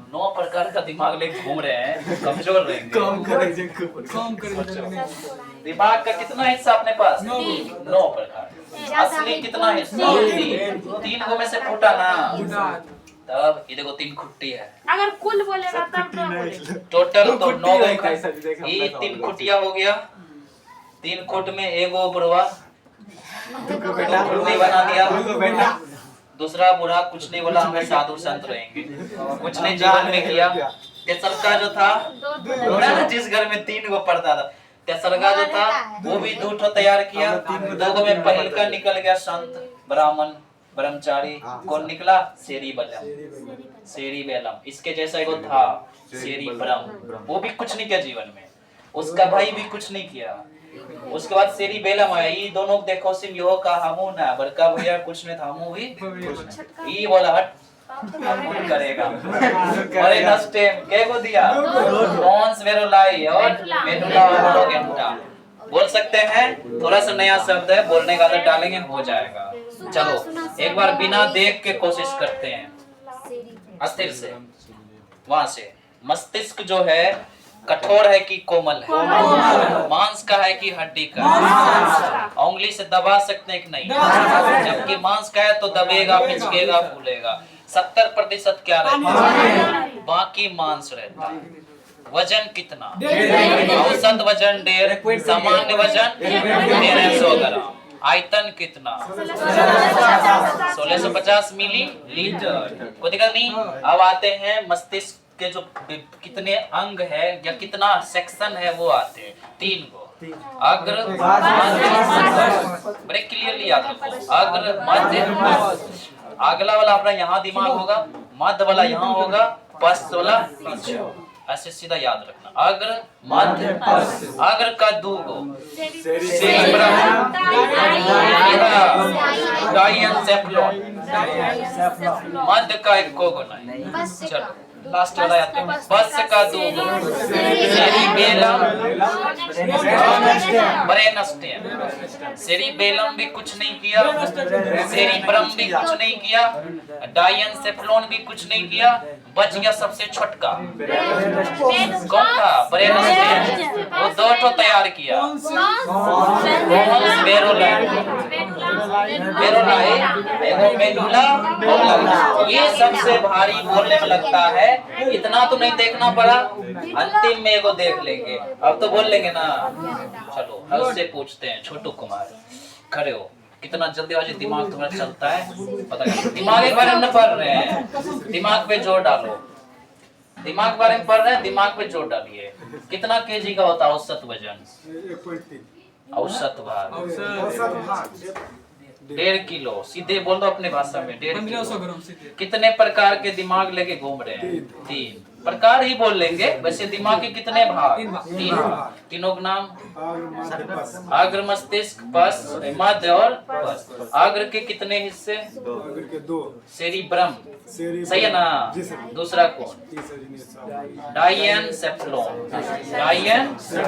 9 प्रकार का दिमाग लेके घूम रहे हैं, कमजोर रहेंगे। कम करेंगे खूब। कम करेंगे दिमाग का कितना हिस्सा अपने पास? 9 9 प्रकार। असली कितना हिस्सा? 3 गो में से फूटा ना। तब ये देखो 3 खुट्टी है। अगर कुल बोलेगा तब तो बोलेगा। टोटल तो 9 है का। कैसा भी देखा ये अपना 3 तो खुटिया हो गया। 3 खुट में एगो बुढ़वा तुमको बेटा खुट्टी बना दिया। तुमको बेटा दूसरा बूढ़ा कुछ नहीं बोला, हमें साधु संत रहेंगे, कुछ नहीं जीवन में किया। तेसरका जो था ना, जिस घर में 3 गो पड़ता था, तेसरका जो था वो भी 2 ठो तैयार किया। 2 गो में पहल का निकल गया संत ब्राह्मण ब्रह्मचारी। कौन निकला? सेरिबेलम। इसके जैसा एगो था सेरिब्रम, वो भी कुछ नहीं किया जीवन में। उसका भाई भी कुछ नहीं किया। उसके बाद सेरिबेलम आया। ये दोनों देखो सिम यो का हमू ना बड़का भैया कुछ नहीं था, हमू भी ये बोला हट हमू करेगा। अरे नस्टेम के को दिया पॉन्स वेरोलाई और मेडुला ओब्लागेंटा। बोल सकते हैं, थोड़ा सा नया शब्द है, बोलने का आदत डालेंगे हो जाएगा। चलो एक बार बिना देख के कोशिश करते हैं। अस्थिर से वहां से। मस्तिष्क जो है कठोर है कि कोमल है? मांस का है कि हड्डी का? उंगली से दबा सकते हैं कि नहीं? जबकि मांस का है तो दबेगा, पिचकेगा, फूलेगा। 70% क्या रहता है? बाकी मांस रहता है। वजन कितना? औसत वजन 1.5, सामान्य वजन 150 ग्राम। आयतन कितना? 1650 मिलीलीटर। कोई दिक्कत नहीं। अब आते हैं मस्तिष्क के जो कितने अंग है या कितना सेक्शन है वो आते हैं। 3 गो। अग्र मध्य बड़े क्लियरली याद रखो। अग्र मध्य पश्च। अगला वाला अपना यहाँ दिमाग होगा, मध्य वाला यहाँ होगा, पश्च वाला पीछे। ऐसे सीधा याद रखना। अग्र मध्य पश्च। अग्र का दो गो सेरिब्रम डाइएन्सेफ्लॉन। मध्य का एक को गुना है। चलो लास्ट वाला याद करो। पश्च का दो गो सेरिबेलम ब्रेनस्टेम। सेरिबेलम भी कुछ नहीं किया, सेरिब्रम भी कुछ नहीं किया, डाइएन्सेफ्लॉन भी कुछ नहीं किया, बच गया सबसे छोटका कौन था? ब्रेनस्टेम। वो दो ठो तैयार किया, ये सबसे भारी बोलने में लगता है। इतना तो नहीं देखना पड़ा, अंतिम में एगो देख लेंगे। अब तो बोल लेंगे ना। चलो हल से पूछते हैं। छोटू कुमार खड़े हो। कितना जल्दीबाजी दिमाग तुम्हारा चलता है पता नहीं। दिमाग के बारे में पढ़ रहे हैं, दिमाग पे जोर डालो। दिमाग के बारे में पढ़ रहे हैं, दिमाग पे जोर डालिए। कितना केजी का होता है औसत वजन? 1.3 औसत भार 1.5 किलो। सीधे बोल दो अपने भाषा में 1.5 1500 किलो। ग्राम सीधे। कितने प्रकार के दिमाग लेके घूम रहे हैं? 3 प्रकार ही बोल लेंगे। वैसे दिमाग के कितने भाग? 3 भाग। तीनों के नाम? अग्र मस्तिष्क पश्च मध्य और पश्च। अग्र के कितने हिस्से? सेरिब्रम सही है ना? दूसरा कौन? डाइएन्सेफ्लॉन। ये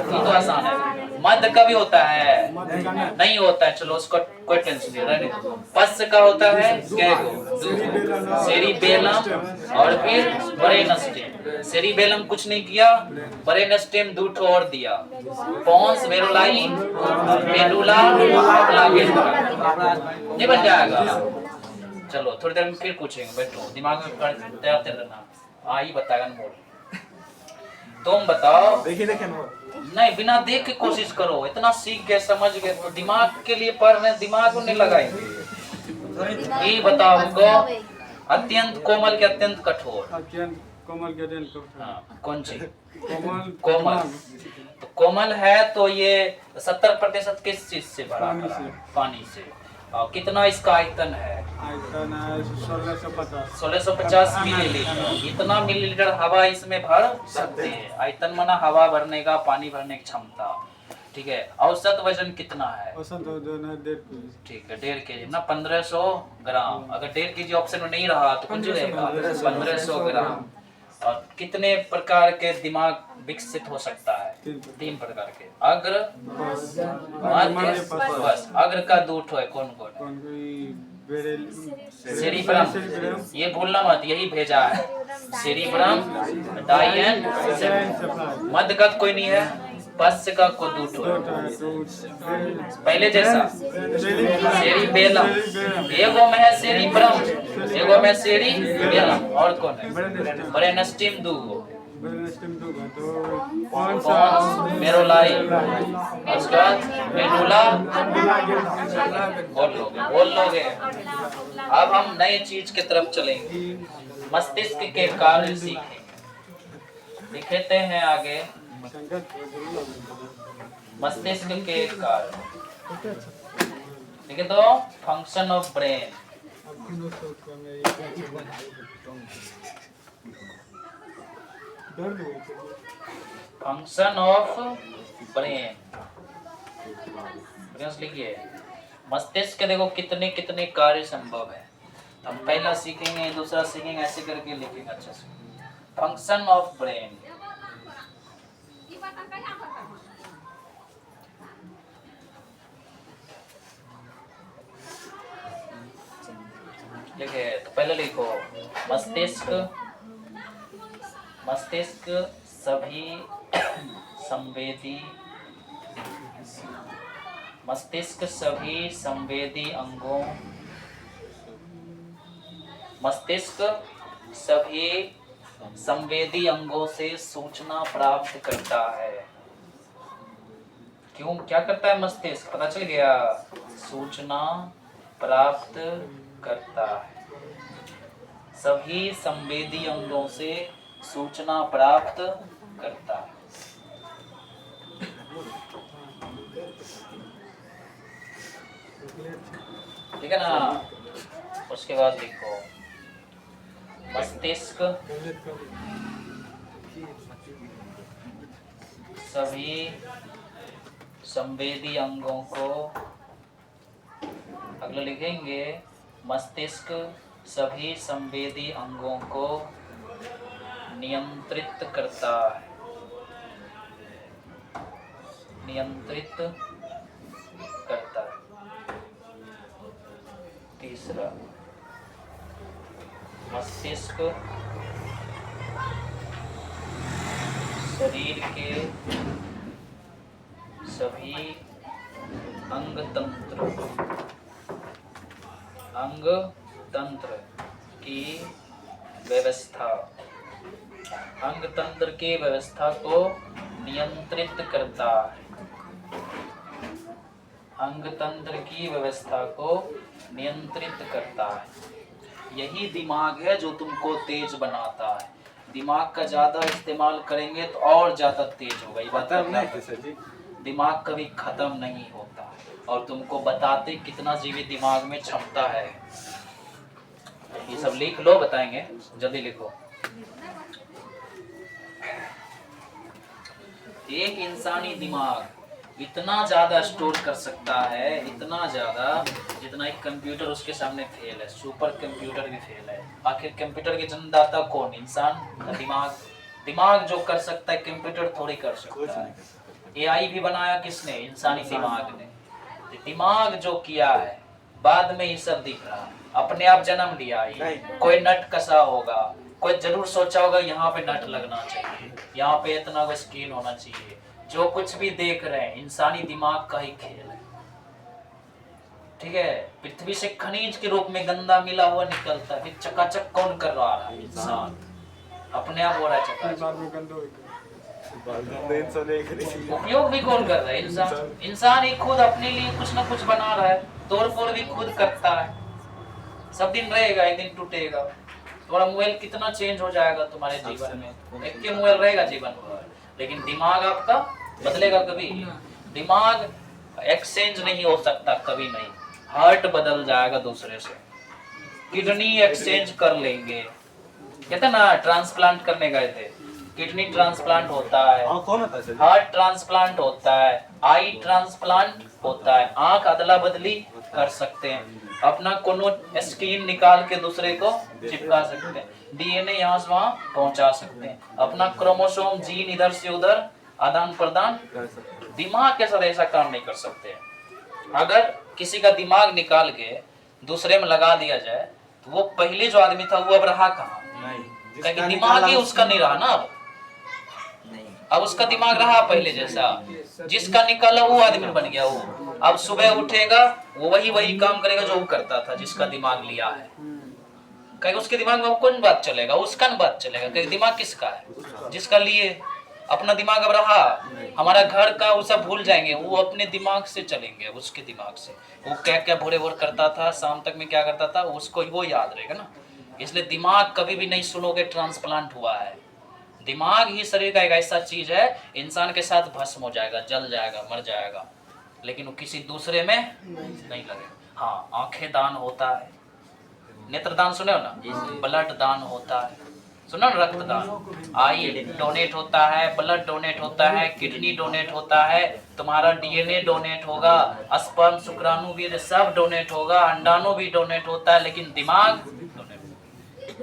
तो आसान है। मध्य का भी होता है? नहीं होता है। चलो उसको कोई टेंशन नहीं रहने दो। पश्च का होता है सेरिबेलम और फिर ब्रेनस्टेम। सेरिबेलम कुछ नहीं किया, ब्रेनस्टेम दो ठो और दिया, पोंस वेरुलाई मेडुला ऑब्लांगेटा। नहीं बन जाएगा। चलो थोड़ी देर में फिर पूछेंगे, बैठो दिमाग में तैयार रहना। ही बताएगा अनमोल। तुम बताओ। देखिए नहीं बिना देख के कोशिश करो। इतना सीख गए समझ गए तो दिमाग के लिए पढ़ रहे, दिमाग को नहीं लगाएंगे। ये बताओ हमको, अत्यंत कोमल के अत्यंत कठोर? अत्यंत कोमल के अत्यंत कठोर। हाँ, कौन सी? कोमल। तो कोमल है तो ये 70% किस चीज से भरा है? पानी से। और कितना इसका आयतन है? आयतन है 1650 मिलीलीटर। इतना मिलीलीटर हवा इसमें भर सकते हैं। आयतन माना हवा भरने का, पानी भरने की क्षमता। ठीक है। औसत वजन कितना है? औसत वजन है 1.5 केजी। ठीक है 1.5 केजी ना 1500 ग्राम। अगर 1.5 केजी ऑप्शन में नहीं रहा तो कुछ रहेगा 1500 ग्राम। और कितने प्रकार के दिमाग विकसित हो सकता है? 3 प्रकार के। अग्र मध्य पश्च। अग्र का दो ठो है, कौन कौन है? सेरिब्रम। ये भूलना मत, यही भेजा है। सेरिब्रम डाइएन्सेफ्लॉन। मध्य का कोई नहीं है, पश्च का को दो ठो पहले जैसा। सेरिबेलम एगो में है, सेरिब्रम एगो में सेरिबेलम। और कौन है? ब्रेनस्टेम दो गो, पोंस मेरुलाई, उसके बाद मेडुला। बोल लोगे। अब हम नए चीज की तरफ चलेंगे। मस्तिष्क के कार्य सीखें। लिखते हैं आगे मस्तिष्क के कार्य। लिखे तो function of brain. Function of brain लिखिए। मस्तिष्क के देखो कितने कितने कार्य संभव है। हम पहला सीखेंगे, दूसरा सीखेंगे, ऐसे करके लिखेंगे अच्छे से। Function of brain. लिखे तो पहले लिखो मस्तिष्क। मस्तिष्क सभी संवेदी, मस्तिष्क सभी संवेदी अंगों, मस्तिष्क सभी संवेदी अंगों से सूचना प्राप्त करता है। क्यों क्या करता है मस्तिष्क? पता चल गया। सूचना प्राप्त करता है। सभी संवेदी अंगों से सूचना प्राप्त करता है। ठीक है ना। उसके बाद लिखो मस्तिष्क सभी संवेदी अंगों को, अगला लिखेंगे मस्तिष्क सभी संवेदी अंगों को नियंत्रित करता है, नियंत्रित करता है। तीसरा मस्तिष्क शरीर के सभी अंग तंत्र की व्यवस्था, अंग तंत्र की व्यवस्था को नियंत्रित करता है, अंग तंत्र की व्यवस्था को नियंत्रित करता है। यही दिमाग है जो तुमको तेज बनाता है। दिमाग का ज्यादा इस्तेमाल करेंगे तो और ज्यादा तेज होगा। ये बात नहीं सर जी, दिमाग कभी खत्म नहीं होता और तुमको बताते कितना जीवित दिमाग में क्षमता है। ये सब लिख लो, बताएंगे, जल्दी लिखो। एक इंसानी दिमाग इतना ज्यादा स्टोर कर सकता है, इतना ज्यादा जितना एक कंप्यूटर उसके सामने फेल है। सुपर कंप्यूटर भी फेल है। आखिर कंप्यूटर के जन्मदाता कौन? इंसान का दिमाग। दिमाग जो कर सकता है कंप्यूटर थोड़ी कर सकता है। एआई भी बनाया किसने? इंसानी दिमाग ने। दिमाग जो किया है बाद में ये सब दिख रहा है। अपने आप जन्म लिया ही। कोई नट कसा होगा, कोई जरूर सोचा होगा यहाँ पे नट लगना चाहिए, यहाँ पे इतना स्क्रीन होना चाहिए। जो कुछ भी देख रहे हैं इंसानी दिमाग का ही खेल है। ठीक है, पृथ्वी से खनिज के रूप में गंदा मिला हुआ निकलता है, फिर चकाचक कौन कर रहा है? इंसान अपने आप हो रहा है चकाचक। उपयोग भी कौन कर रहा है? इंसान। इंसान ही खुद अपने लिए कुछ ना कुछ बना रहा है, तोड़ फोड़ भी खुद करता है। सब दिन रहेगा, एक दिन टूटेगा। तुम्हारा मोबाइल कितना चेंज हो जाएगा तुम्हारे जीवन में, एक के मोबाइल रहेगा जीवन भर, लेकिन दिमाग आपका बदलेगा कभी? दिमाग एक्सचेंज नहीं हो सकता कभी नहीं। हार्ट बदल जाएगा दूसरे से, किडनी एक्सचेंज कर लेंगे। कहते ना ट्रांसप्लांट करने गए थे, किडनी ट्रांसप्लांट होता है, हार्ट ट्रांसप्लांट होता है, आई ट्रांसप्लांट होता है, आंख अदला बदली कर सकते हैं, अपना कोनो स्किन निकाल के दूसरे को चिपका सकते हैं, डीएनए यहाँ से वहाँ पहुंचा सकते हैं, अपना क्रोमोसोम जीन इधर से उधर आदान प्रदान। दिमाग के साथ ऐसा काम नहीं कर सकते। अगर किसी का दिमाग निकाल के दूसरे में लगा दिया जाए तो वो पहले जो आदमी था वो अब रहा कहाँ? क्योंकि दिमाग ही उसका नहीं रहा ना। अब उसका दिमाग रहा पहले जैसा, जिसका निकाला वो आदमी बन गया। वो अब सुबह उठेगा वो वही काम करेगा जो वो करता था, जिसका दिमाग लिया है। कहीं उसके दिमाग में कौन बात चलेगा? उसका न बात चलेगा। कहीं दिमाग किसका है? जिसका लिए। अपना दिमाग अब रहा, हमारा घर का वो सब भूल जाएंगे, वो अपने दिमाग से चलेंगे, उसके दिमाग से। वो क्या क्या भोरे भोर करता था, शाम तक में क्या करता था, उसको वो याद रहेगा ना। इसलिए दिमाग कभी भी नहीं सुनोगे ट्रांसप्लांट हुआ है। दिमाग ही शरीर का एक ऐसा चीज है, इंसान के साथ भस्म हो जाएगा, जल जाएगा, मर जाएगा, लेकिन वो किसी दूसरे में नहीं लगेगा। हाँ, आंखें दान होता है, नेत्रदान सुने हो ना, ब्लड दान होता है, सुनो ना, रक्तदान, आई डोनेट होता है, ब्लड डोनेट होता है, किडनी डोनेट होता है, तुम्हारा डीएनए डोनेट होगा, स्पर्म शुक्राणु भी सब डोनेट होगा, अंडाणु भी डोनेट होता है, लेकिन दिमाग डोनेट।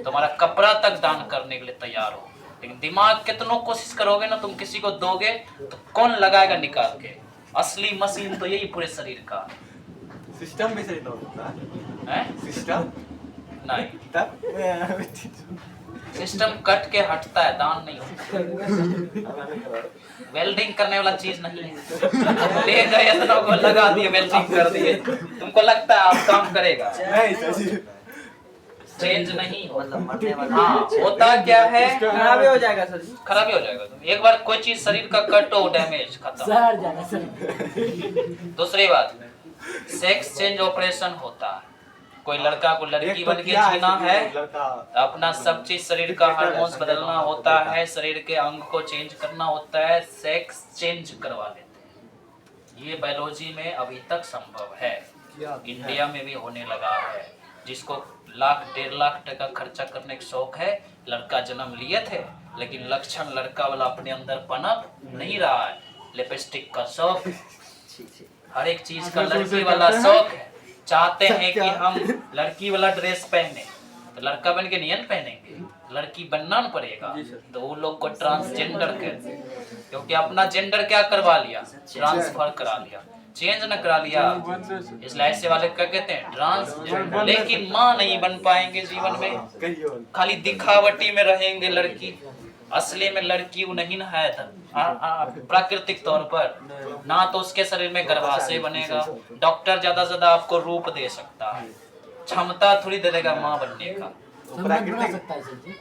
तुम्हारा कपड़ा तक दान करने के लिए तैयार हो, लेकिन दिमाग कितनों कोशिश करोगे ना, तुम किसी को दोगे तो कौन लगाएगा निकाल के? असली मशीन तो यही पूरे शरीर का सिस्टम भी सही है। सिस्टम नहीं, सिस्टम कट के हटता है, दान नहीं होता। वेल्डिंग करने वाला चीज नहीं है। ले गए इतना को लगा दिए, वेल्डिंग कर दिए, तुमको लगता है आप काम करेगा? चेंज नहीं होता। हाँ, होता क्या है, खराब हो जाएगा सर, खराब हो जाएगा। तुम एक बार कोई चीज शरीर का कट हो, डैमेज खत्म। दूसरी बात, सेक्स चेंज ऑपरेशन होता है। कोई लड़का को लड़की बन के जीना है, अपना सब चीज शरीर का हार्मोन्स बदलना होता है, शरीर के अंग को चेंज करना होता है, सेक्स चेंज करवा लेते हैं। ये बायोलॉजी में अभी तक संभव है। इंडिया में भी होने लगा है। जिसको लाख 1.5 लाख टका खर्चा करने का शौक है, लड़का जन्म लिए थे लेकिन लक्षण लड़का वाला अपने अंदर पनप नहीं रहा है। लिपस्टिक का शौक, हर एक चीज का लड़की वाला शौक है। चाहते हैं कि हम लड़की वाला ड्रेस पहने, तो लड़का बन के नहीं पहनेंगे, लड़की बनना न पड़ेगा। तो वो लोग को ट्रांसजेंडर कहते हैं, क्योंकि अपना जेंडर क्या करवा लिया, ट्रांसफर करा लिया, चेंज न करा लिया, इसलिए ऐसे वाले क्या कहते हैं, ट्रांसजेंडर। लेकिन माँ नहीं बन पाएंगे जीवन में, खाली दिखावटी में रहेंगे लड़की, असली में लड़की वो नहीं है प्राकृतिक तौर पर। ना तो उसके शरीर में गर्भाशय बनेगा, डॉक्टर ज्यादा से ज्यादा आपको रूप दे सकता है, क्षमता थोड़ी दे देगा माँ बनने का। संबंध बना सकता है सर जी,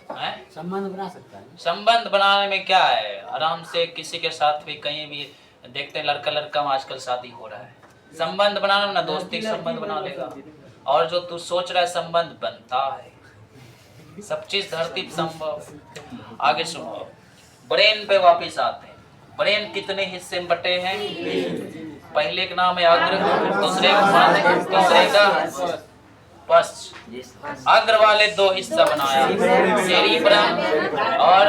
संबंध बना सकता है। संबंध बनाने में क्या है, आराम से किसी के साथ भी कहीं भी देखते हैं लड़का लड़का में आजकल शादी हो रहा है, संबंध बनाना ना दोस्ती का संबंध बना लेगा। और जो तू सोच रहा है संबंध बनता है, सब चीज धरती पे संभव। आगे सुनो, ब्रेन पे वापिस आते हैं। ब्रेन कितने हिस्से में बटे हैं? पहले का नाम है अग्र, दूसरे का मध्य, तीसरे का पश्च। अग्र वाले 2 हिस्सा बनाया, सेरिब्रम और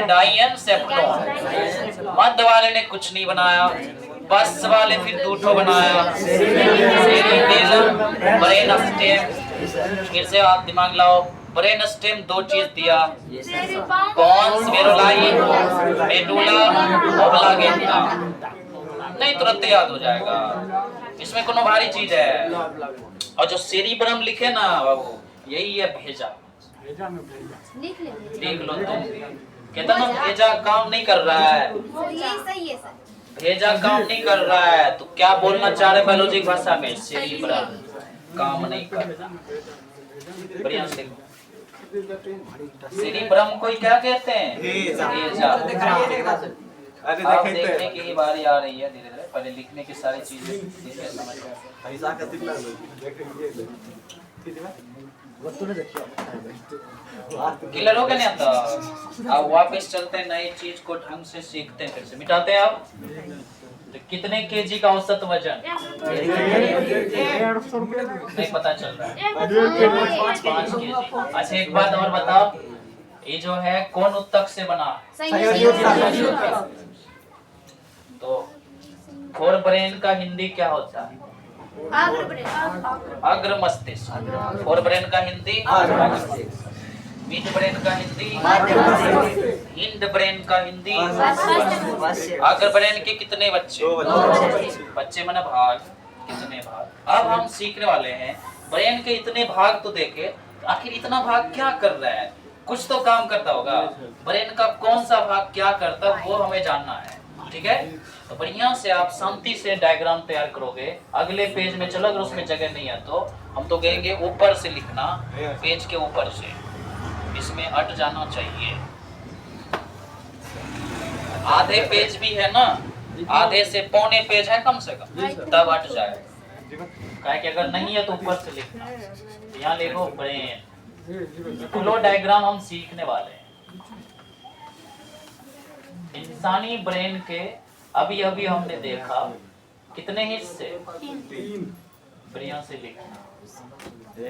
डाइएनसेफ्लॉन। मध्य वाले ने कुछ नहीं बनाया, पश्च वाले फिर 2 ठो बनाया, सेरिबेलम, ब्रेन स्टेम। फिर से आप दिमाग लाओ, ब्रेन स्टेम 2 चीज दिया, पॉन्स वेरोलाई, मेडुला ओब्लांगेटा। नहीं तुरंत याद हो जाएगा, इसमें कोनो भारी चीज है। और जो सेरिब्रम लिखे ना बाबू, यही है भेजा। लिख ले। देख लो तुम, कहता ना भेजा काम नहीं कर रहा है, यही सही है सर। भेजा काम नहीं कर रहा है, तो क्या बोलना चाह रहे बायोलॉजिक भाषा में? सेरिब्रम काम नहीं कर रहा। बढ़िया से सेरिब्रम को क्या कहते हैं? भेजा। आप देखने की ही बारी आ रही है धीरे धीरे, पहले लिखने की सारी चीजें समझ क्लियर हो गया नहीं आता? अब वापस चलते हैं, नई चीज को ढंग से सीखते हैं, फिर से मिटाते हैं। आप तो कितने केजी का औसत वजन नहीं पता चल रहा है, 5 केजी। अच्छा एक बात और बताओ, ये जो है कौन उत्तक से बना है? तो फोर ब्रेन का हिंदी क्या होता है? अग्र मस्तिष्क। फोर ब्रेन का हिंदी, मिड ब्रेन का हिंदी, हिंड ब्रेन का हिंदी। अग्र ब्रेन के कितने बच्चे? बच्चे माने भाग, कितने भाग? अब हम सीखने वाले हैं ब्रेन के इतने भाग। तो देखे आखिर इतना भाग क्या कर रहा है, कुछ तो काम करता होगा। ब्रेन का कौन सा भाग क्या करता है वो हमें जानना है, ठीक है? तो बढ़िया से आप शांति से डायग्राम तैयार करोगे। अगले पेज में चलो, अगर उसमें जगह नहीं है तो हम तो कहेंगे ऊपर से लिखना, पेज के ऊपर से, इसमें अट जाना चाहिए। आधे पेज भी है ना, आधे से पौने पेज है कम से कम, तब अट जाएगा। काहे कि अगर नहीं है तो ऊपर से लिखना। यहाँ लिखो ब्रेन। फ्लो डायग्राम हम सीखने वाले हैं। इंसानी ब्रेन के अभी अभी हमने देखा कितने हिस्से? 3। बढ़िया से लिखना।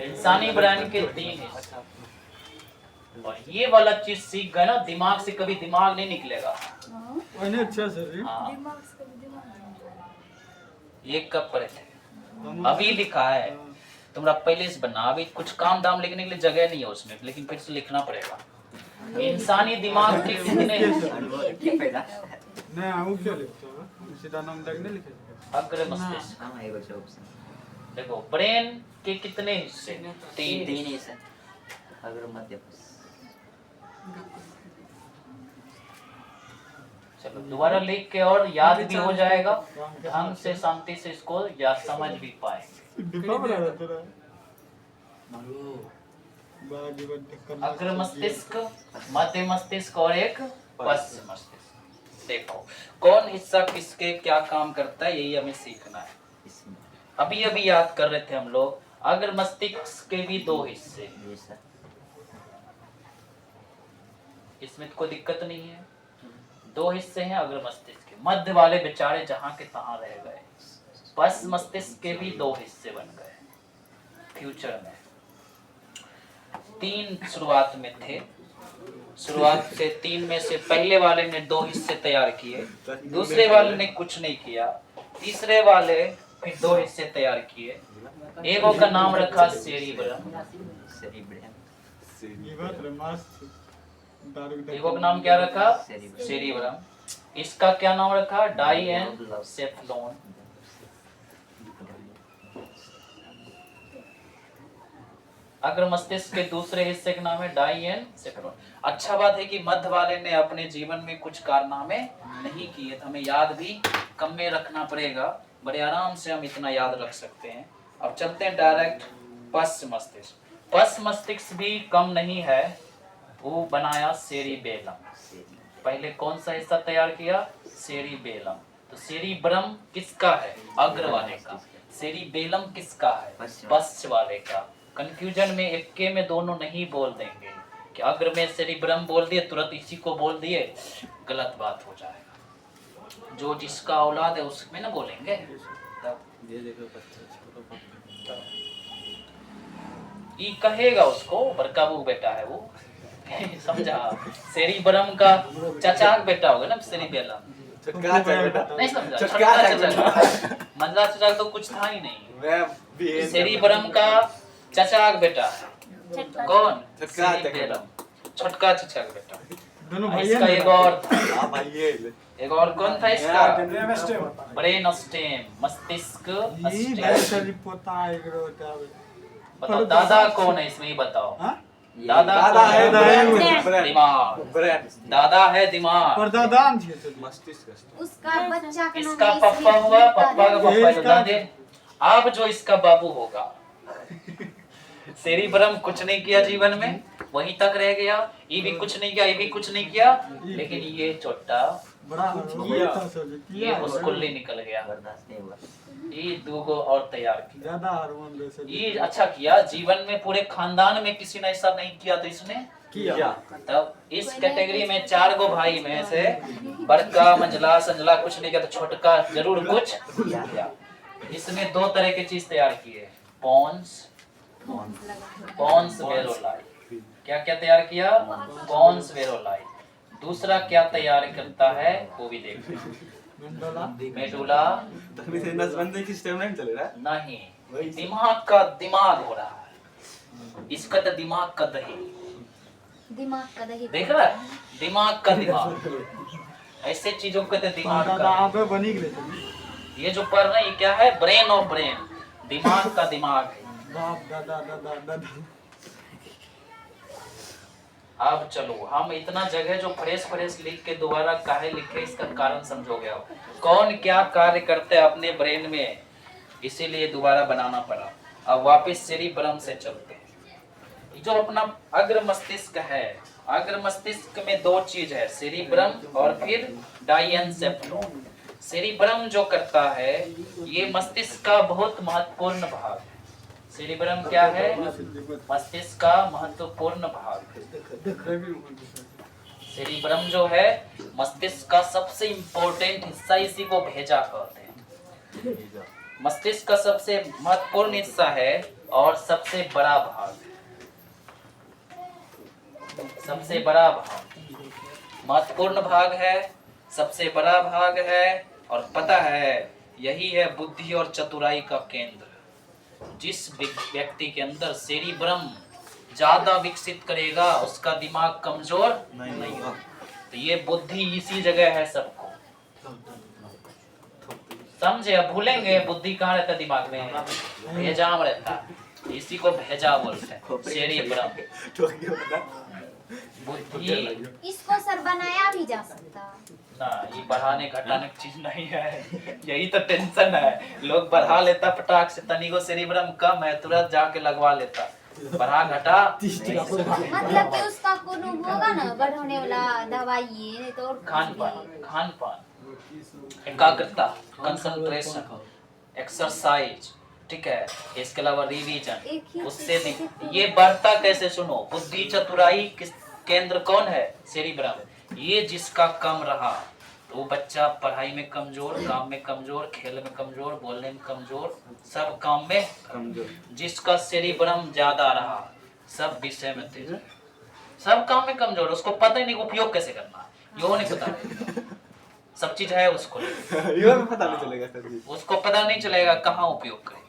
इंसानी ब्रेन के 3 हिस्से। और ये वाला चीज सीख गए ना, दिमाग से कभी दिमाग नहीं निकलेगा। अच्छा सर। हाँ। ये कब पढ़े थे? अभी लिखा है। तुमरा पहले से बना, अभी कुछ काम दाम लिखने के लिए जगह नहीं है उसमें, लेकिन फिर से लिखना पड़ेगा। इंसानी दिमाग के कितने? नहीं वो क्या लिखते हो? सीधा नाम तक नहीं लिखे। अग्र मस्तिष्क। देखो ब्रेन के कितने हिस्से? 3 हिस्से। अग्र मध्य। चलो दोबारा लिख के और याद भी हो जाएगा, ढंग से शांति से इसको या समझ भी पाएंगे। डिब्बा बना रहा तेरा। अग्र मस्तिष्क, मध्य मस्तिष्क और एक पश्च मस्तिष्क। देखो कौन हिस्सा किसके क्या काम करता है, यही हमें सीखना है। अभी अभी याद कर रहे थे हम लोग, अग्र मस्तिष्क के भी 2 हिस्से। इसमें कोई दिक्कत नहीं है, 2 हिस्से हैं अग्र मस्तिष्क के। मध्य वाले बेचारे जहां के तहां रह गए। पस मस्तिष्क के भी 2 हिस्से बन गए फ्यूचर में। 3 शुरुआत में थे, शुरुआत से 3 में से पहले वाले ने 2 हिस्से तैयार किए, दूसरे वाले ने कुछ नहीं किया, तीसरे वाले फिर 2 हिस्से तैयार किए। एगो का नाम रखा सेरिब्रम, ये बात रे मस्त दारू एगो का नाम क्या रखा सेरिब्रम। इसका क्या नाम रखा डाइएनसेफलोन। अग्र मस्तिष्क के दूसरे हिस्से का नाम है डाइएनसेफलोन। अच्छा बात है कि मध्य वाले ने अपने जीवन में कुछ कारनामे नहीं किए, तो हमें याद भी कम में रखना पड़ेगा, बड़े आराम से हम इतना याद रख सकते हैं। अब चलते हैं डायरेक्ट पश्च मस्तिष्क। पश्च मस्तिष्क भी कम नहीं है, वो बनाया सेरिबेलम। पहले कौन सा हिस्सा तैयार किया सेरिबेलम। तो सेरिब्रम किसका है अग्र वाले का, सेरिबेलम किसका है पश्च वाले का। कंफ्यूजन में इक्के में दोनों नहीं बोल देंगे कि अग्र में सेरिब्रम बोल दिए तुरंत इसी को बोल दिए, गलत बात हो जाएगा। जो जिसका औलाद है उसमें ना बोलेंगे। ई कहेगा उसको बड़का बू बेटा है वो समझा। सेरिब्रम का चाचा का बेटा होगा ना सेरिबेलम, चटका बेटा नहीं समझा। चटका मंजला चाचा तो कुछ था ही नहीं। सेरिब्रम का चाचा का बेटा है कौन सेरिबेलम, छोटका चाचा का बेटा। दोनों भाई इसका एक और था, हां भाई ये एक और कौन था इसका ब्रेन ब्रेन स्टेम मस्तिष्क ये स्टेम। बैटरी पोता एकरो होता है। बताओ दादा कौन है इसमें, ही बताओ। हां दादा दादा कौन है ब्रेन। दिमाग, ब्रेन दादा है दिमाग। परदादान छे सर मस्तिष्क उसका बच्चा का इसका नाम पप्पा हुआ, पप्पा का पप्पा तो दादे। अब जो इसका बाबू होगा सेरिब्रम कुछ नहीं किया जीवन में, वहीं तक रह गया। ये भी कुछ नहीं किया, ये भी कुछ नहीं किया, लेकिन ये छोटा बड़ा किया, होता सर ये उसकुल्ली निकल गया। ये 2 और तैयार किया। ज्यादा हार्मोन जैसे ये अच्छा किया, जीवन में पूरे खानदान में किसी ने ऐसा नहीं किया तो इसने किया। तब इस कैटेगरी में 4 गो भाई में से बड़का मंझला संझला कुछ नहीं किया तो छोटका जरूर कुछ किया। इसने 2 तरह की चीज तैयार की है, पॉन्स वेरोलाइट। क्या क्या तैयार किया पॉन्स वेरोलाइट। दूसरा क्या तैयार करता है वो भी देखते हैं। मेडुला तभी से नसबंदी की सिस्टम नहीं चल रहा नहीं, दिमाग का दिमाग हो रहा है। इसका तो दिमाग का दही, दिमाग का दही देख रहा है दिमाग का दिमाग। ऐसे चीजों को तो दिमाग दादा का। आप बनी गए सर। ये जो पढ़ रहे हैं क्या है ब्रेन ऑफ ब्रेन, दिमाग का दिमाग है। बाप दादा दादा दादा। अब चलो हम इतना जगह जो फ्रेश लिख के दोबारा काहे लिखे इसका कारण समझोगे आप। कौन क्या कार्य करते हैं अपने ब्रेन में, इसीलिए दोबारा बनाना पड़ा। अब वापस सेरिब्रम से चलते हैं। जो अपना अग्र मस्तिष्क है, अग्र मस्तिष्क में 2 चीज है, सेरिब्रम और फिर डाइएनसेफलोन। सेरिब्रम जो करता है ये मस्तिष्क का बहुत महत्वपूर्ण भाग है। सेरिब्रम क्या है मस्तिष्क का महत्वपूर्ण भाग। सेरिब्रम जो है मस्तिष्क का सबसे इम्पोर्टेंट हिस्सा, इसी को भेजा कहते हैं। मस्तिष्क का सबसे महत्वपूर्ण हिस्सा है और सबसे बड़ा भाग, सबसे बड़ा भाग महत्वपूर्ण भाग है, सबसे बड़ा भाग है। और पता है यही है बुद्धि और चतुराई का केंद्र। जिस व्यक्ति के अंदर सेरिब्रम ज्यादा विकसित करेगा उसका दिमाग कमजोर नहीं होगा। तो ये बुद्धि इसी जगह है सबको समझे। अब भूलेंगे बुद्धि कहाँ रहता है दिमाग में, भेजा में रहता है, इसी को भेजा बोलते हैं सेरिब्रम। बुद्धि इसको सर बनाया भी जा सकता ना, ये बढ़ाने घटाने की चीज नहीं है। यही तो टेंशन है, लोग बढ़ा लेता फटाक से, तनिको सेरिब्रम कम है तुरंत जाके लगवा लेता, बढ़ा घटा मतलब कि उसका कोनो होगा ना बढ़ाने वाला दवाई, नहीं तो और खान पान एकाग्रता, कंसंट्रेशन, एक्सरसाइज, ठीक है। इसके अलावा रिवीजन, उससे ये बढ़ता कैसे सुनो। बुद्धि चतुराई किस केंद्र कौन है सेरिब्रम। ये जिसका कम रहा तो तो वो बच्चा पढ़ाई में कमजोर, काम में कमजोर, खेल में कमजोर, बोलने में कमजोर, सब काम में कमजोर। जिसका सेरिब्रम ज्यादा रहा सब विषय में तेज, सब काम में कमजोर, उसको पता ही नहीं उपयोग कैसे करना है, यो नहीं पता, सब चीज है उसको, ये भी पता नहीं चलेगा सर जी। उसको पता नहीं चलेगा कहाँ उपयोग करे।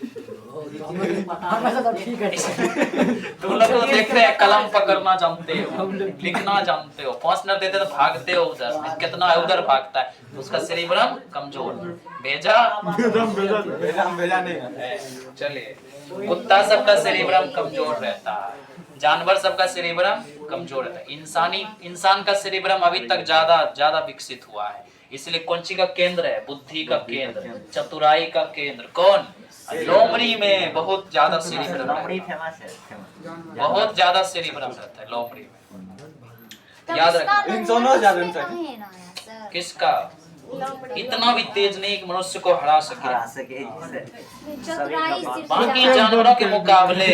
हमेशा तो ठीक है। तुम लोग तो देख रहे हैं कलम पकड़ना जानते हो, लिखना जानते हो, फास्टनर देते तो भागते हो उधर, कितना उधर भागता है, उसका सेरिब्रम कमजोर, भेजा भेजा नहीं है। चलिए, कुत्ता सबका सेरिब्रम कमजोर रहता है, जानवर सबका सेरिब्रम कमजोर रहता है, इंसान का सेरिब्रम अभी तक ज्यादा विकसित हुआ है, इसलिए कौन सी का केंद्र है, बुद्धि का केंद्र, चतुराई का केंद्र कौन, लोमड़ी में बहुत ज्यादा सेरिब्रम रहता है, बहुत ज्यादा सेरिब्रम रहता है लोमड़ी में, याद रखना। इन दोनों ज्यादा इन कहीं है ना यार सर। किसका इतना भी तेज नहीं कि मनुष्य को हरा सके, चतुराई सिर्फ बाकी ज्यादा- जानवरों के मुकाबले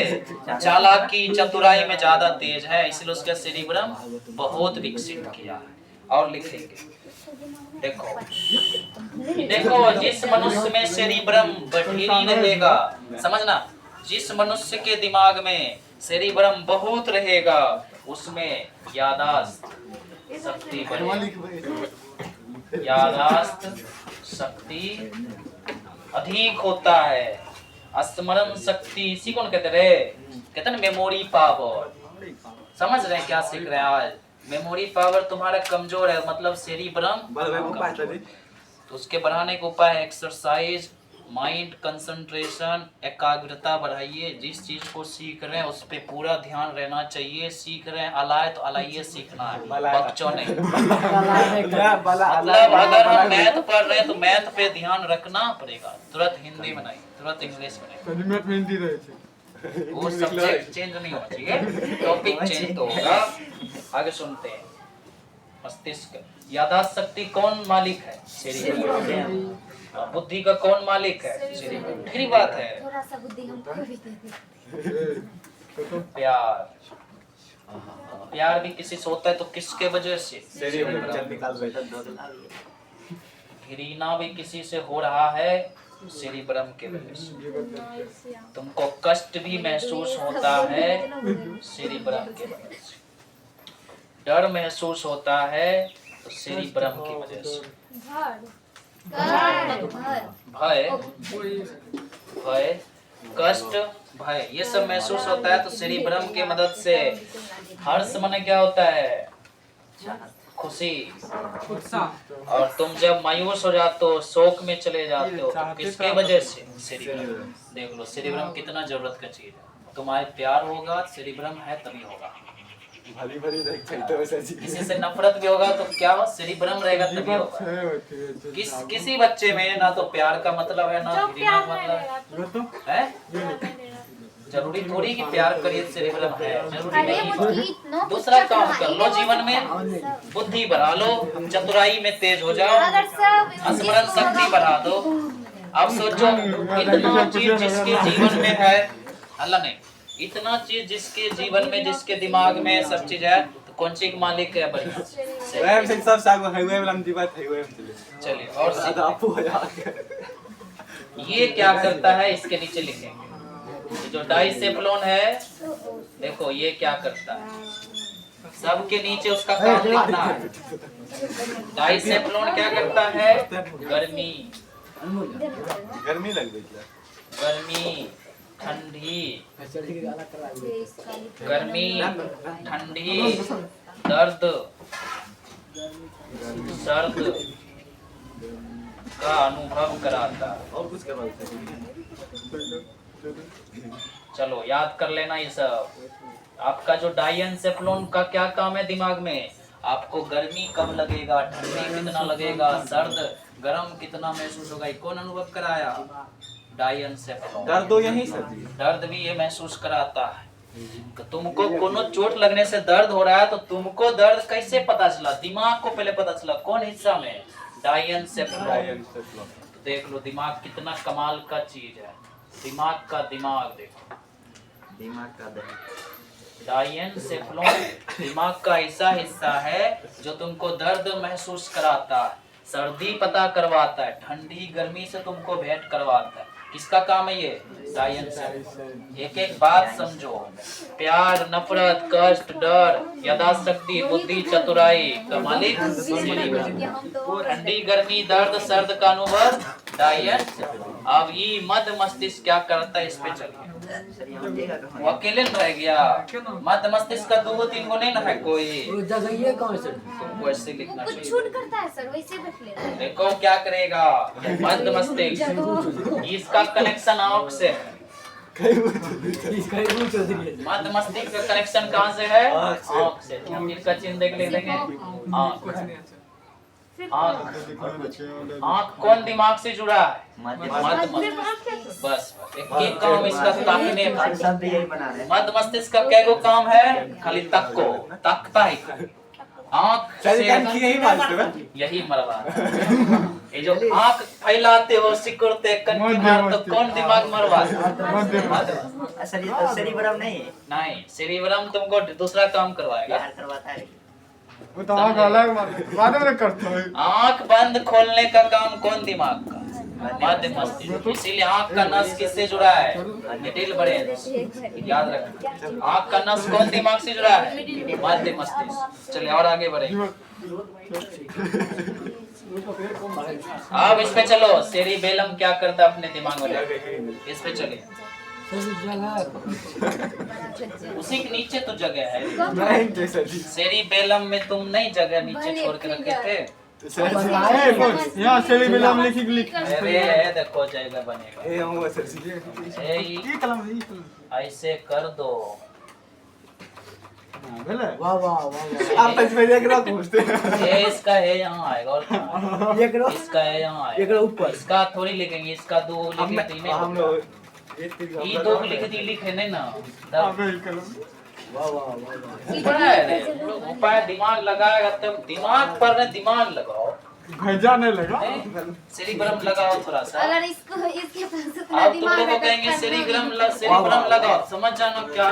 चालाकी चतुराई में ज्यादा तेज है, इसलिए उसका सेरिब्रम बहुत विकसित किया है। और लिखेंगे, देखो जिस मनुष्य में सेरिब्रम बढ़ेरी रहेगा, समझना, जिस मनुष्य के दिमाग में सेरिब्रम बहुत रहेगा उसमें यादाश्त शक्ति बढ़ेगी, यादाश्त शक्ति अधिक होता है, स्मरण शक्ति, इसी को कहते रहे, कहते ना मेमोरी पावर, समझ रहे हैं क्या सीख रहे हैं आज, मेमोरी पावर तुम्हारा कमजोर है, मतलब सेरिब्रम कमजोर। तो उसके बढ़ाने का उपाय है एक्सरसाइज, माइंड कंसंट्रेशन, एकाग्रता बढ़ाइए, जिस चीज को सीख रहे हैं उस पे पूरा ध्यान रहना चाहिए, सीख रहे हैं अलाए तो अलाइए सीखना है, बच्चों नहीं। मतलब अगर हम मैथ पढ़ रहे हैं तो मैथ पे ध्यान रखना पड़ेगा, तुरंत हिंदी में नहीं, तुरंत इंग्लिश में नहीं, कलिमेट में हिंदी रहे थे। वो सब्जेक्ट चेंज नहीं होना चाहिए, टॉपिक चेंज तो होगा। आगे सुनते हैं, मस्तिष्क, यादाश्त शक्ति कौन मालिक है, सेरिब्रम, बुद्धि का कौन मालिक है, सेरिब्रम, ठीक बात है। थोड़ा सा बुद्धि हमको भी दे दे। प्यार भी किसी से होता है तो किसके वजह से, घृणा भी किसी से हो रहा है सेरिब्रम के वजह से, तुमको कष्ट भी महसूस होता है सेरिब्रम के वजह से, डर महसूस होता है तो सेरिब्रम की वजह से, भय भय कष्ट भय ये सब महसूस होता है तो सेरिब्रम की मदद से। हर्ष माने क्या होता है, खुशी, उत्साह, और तुम जब मायूस हो जाते हो, शोक में चले जाते हो तो किसके वजह से, सेरिब्रम। देख लो सेरिब्रम कितना जरूरत का चीज है, तुम्हारे प्यार होगा सेरिब्रम है तभी होगा, भली भली देख चलते वैसे जी। किसी से नफरत भी होगा तो क्या हो, सेरिब्रम रहेगा तभी होगा। किसी बच्चे में ना तो प्यार का मतलब है ना घृणा का मतलब है, जरूरी थोड़ी कि प्यार करिए सेरिब्रम है, जरूरी अरे नहीं। वो ठीक नो, दूसरा कुछ काम चतुराई कर लो में जीवन में, बुद्धि बढ़ा लो, चतुराई में तेज हो जाओ, अगर सब स्मरण शक्ति बढ़ा दो। अब सोचो इतना चीज जिसके जीवन में है, अल्लाह ने इतना चीज जिसके जीवन में, जिसके दिमाग में सब चीज है, तो कौन सी मालिक है, बढ़िया। वह से सब साग हाईवे वाला जीवात हाईवे में चले। चलिए और ज्यादा आपको हो जाएगा। ये क्या करता है, इसके नीचे लिखेंगे, ये जो डाइसेफ्लोन है, देखो ये क्या करता है, सबके नीचे उसका काम लिखना है। डाइसेफ्लोन क्या करता है, गर्मी, गर्मी लग रही है। गर्मी, ठंडी, गर्मी, ठंडी, दर्द, सर्द का अनुभव कराता है। और कुछ करवा चलो याद कर लेना ये सब। आपका जो डाइएन्सेफ्लोन का क्या काम है दिमाग में, आपको गर्मी कब लगेगा, ठंडी कितना लगेगा, सर्द गर्म कितना महसूस होगा, ये कौन अनुभव कराया, डाइएन्सेफ्लोन। दर्द तो यही सर जी। दर्द भी ये महसूस कराता है। तो तुमको कोनो चोट लगने से दर्द हो रहा है तो तुमको दर्द कैसे पता चला, दिमाग को पहले पता चला, कौन हिस्सा में, डाइएन्सेफ्लोन। तो देख लो दिमाग कितना कमाल का चीज है, दिमाग का दिमाग देखो, दिमाग का दर्द। डायेनसेफलोन दिमाग का ऐसा हिस्सा है जो तुमको दर्द महसूस कराता है, सर्दी पता करवाता है, ठंडी गर्मी से तुमको भेंट करवाता है। किसका काम है ये? डायेनसेफलोन। एक एक बात समझो, प्यार, नफरत, कष्ट, डर, यथाशक्ति, बुद्धि, चतुराई का मालिक ठंडी गर्मी, दर्द, सर्द का अनुभव डायेनसेफलोन। अब ये मध्य मस्तिष्क क्या करता है, इस पे चलिए। वो अकेले न रह गया, मध्य मस्तिष्क का 2-3 गो नहीं ना है कोई, वो जगह ये कौन से तुमको ऐसे लिखना कुछ चाहिए। छूट करता है सर, वैसे रख लेते देखो क्या करेगा मध्य मस्तिष्क, इसका कनेक्शन आंख से है। इसका ही पूछ चौधरी है। मध्य मस्तिष्क का कनेक्शन कहाँ से है? आँख से। आंख से। इनका चिन्ह देख लेंगे, आंख। कुछ नहीं अच्छा। आंख कौन दिमाग से जुड़ा है? मध्य मस्तिष्क। बस एक काम इसका ताकने का। मध्य मस्तिष्क का क्या गो काम है? खाली तक्को, तकता है। आंख से यही मरवा। ये जो आंख फैलाते हो, सिकुड़ते, कनकी मारते, कौन दिमाग मरवा? सेरिब्रम नहीं है, नहीं, सेरिब्रम तुमको दूसरा काम करवाएगा। प्यार करवाता है। वो तो आँख अलग बाद में करता है। आंख बंद खोलने का काम कौन दिमाग का? मध्य मस्तिष्क। इसीलिए आंख का नस किससे जुड़ा है? Middle brain. याद रखना, आंख का नस कौन दिमाग से जुड़ा है? मध्य मस्तिष्क। चलिए और आगे बढ़ेंगे। अब इस पे चलो, सेरिबेलम क्या करता है अपने दिमाग में? इस पे चलिए। उसी के नीचे तो जगह है। सेरिबेलम में तुम नहीं जगह नीचे छोड़ के रखे थे? यहाँ सेरिबेलम लिख अरे देखो जगह बनेगा। ये कलम ऐसे कर दो। वाह वाह वाह आप इसमें देख रहा पूछते हैं। ये इसका है यहाँ आएगा, और कहाँ? ये करो इसका है यहाँ ये आएगा। करो ऊपर इसका थोड़ी लिखेंगे, इसका 2 लिखे तीन हम लोग ये 2 लिखे थी, लिखे नहीं ना। वाह वाह वाह बड़ा है रे, उपाय दिमाग लगाएगा तब। दिमाग पर न दिमाग लगाओ, भेजा नहीं लगा। सेरिब्रम लगाओ थोड़ा सा। अगर इसको इसके पास उतना अब तुम दिमाग लोगों है को तो कहेंगे करना सेरिब्रम लगाओ, समझ जाना क्या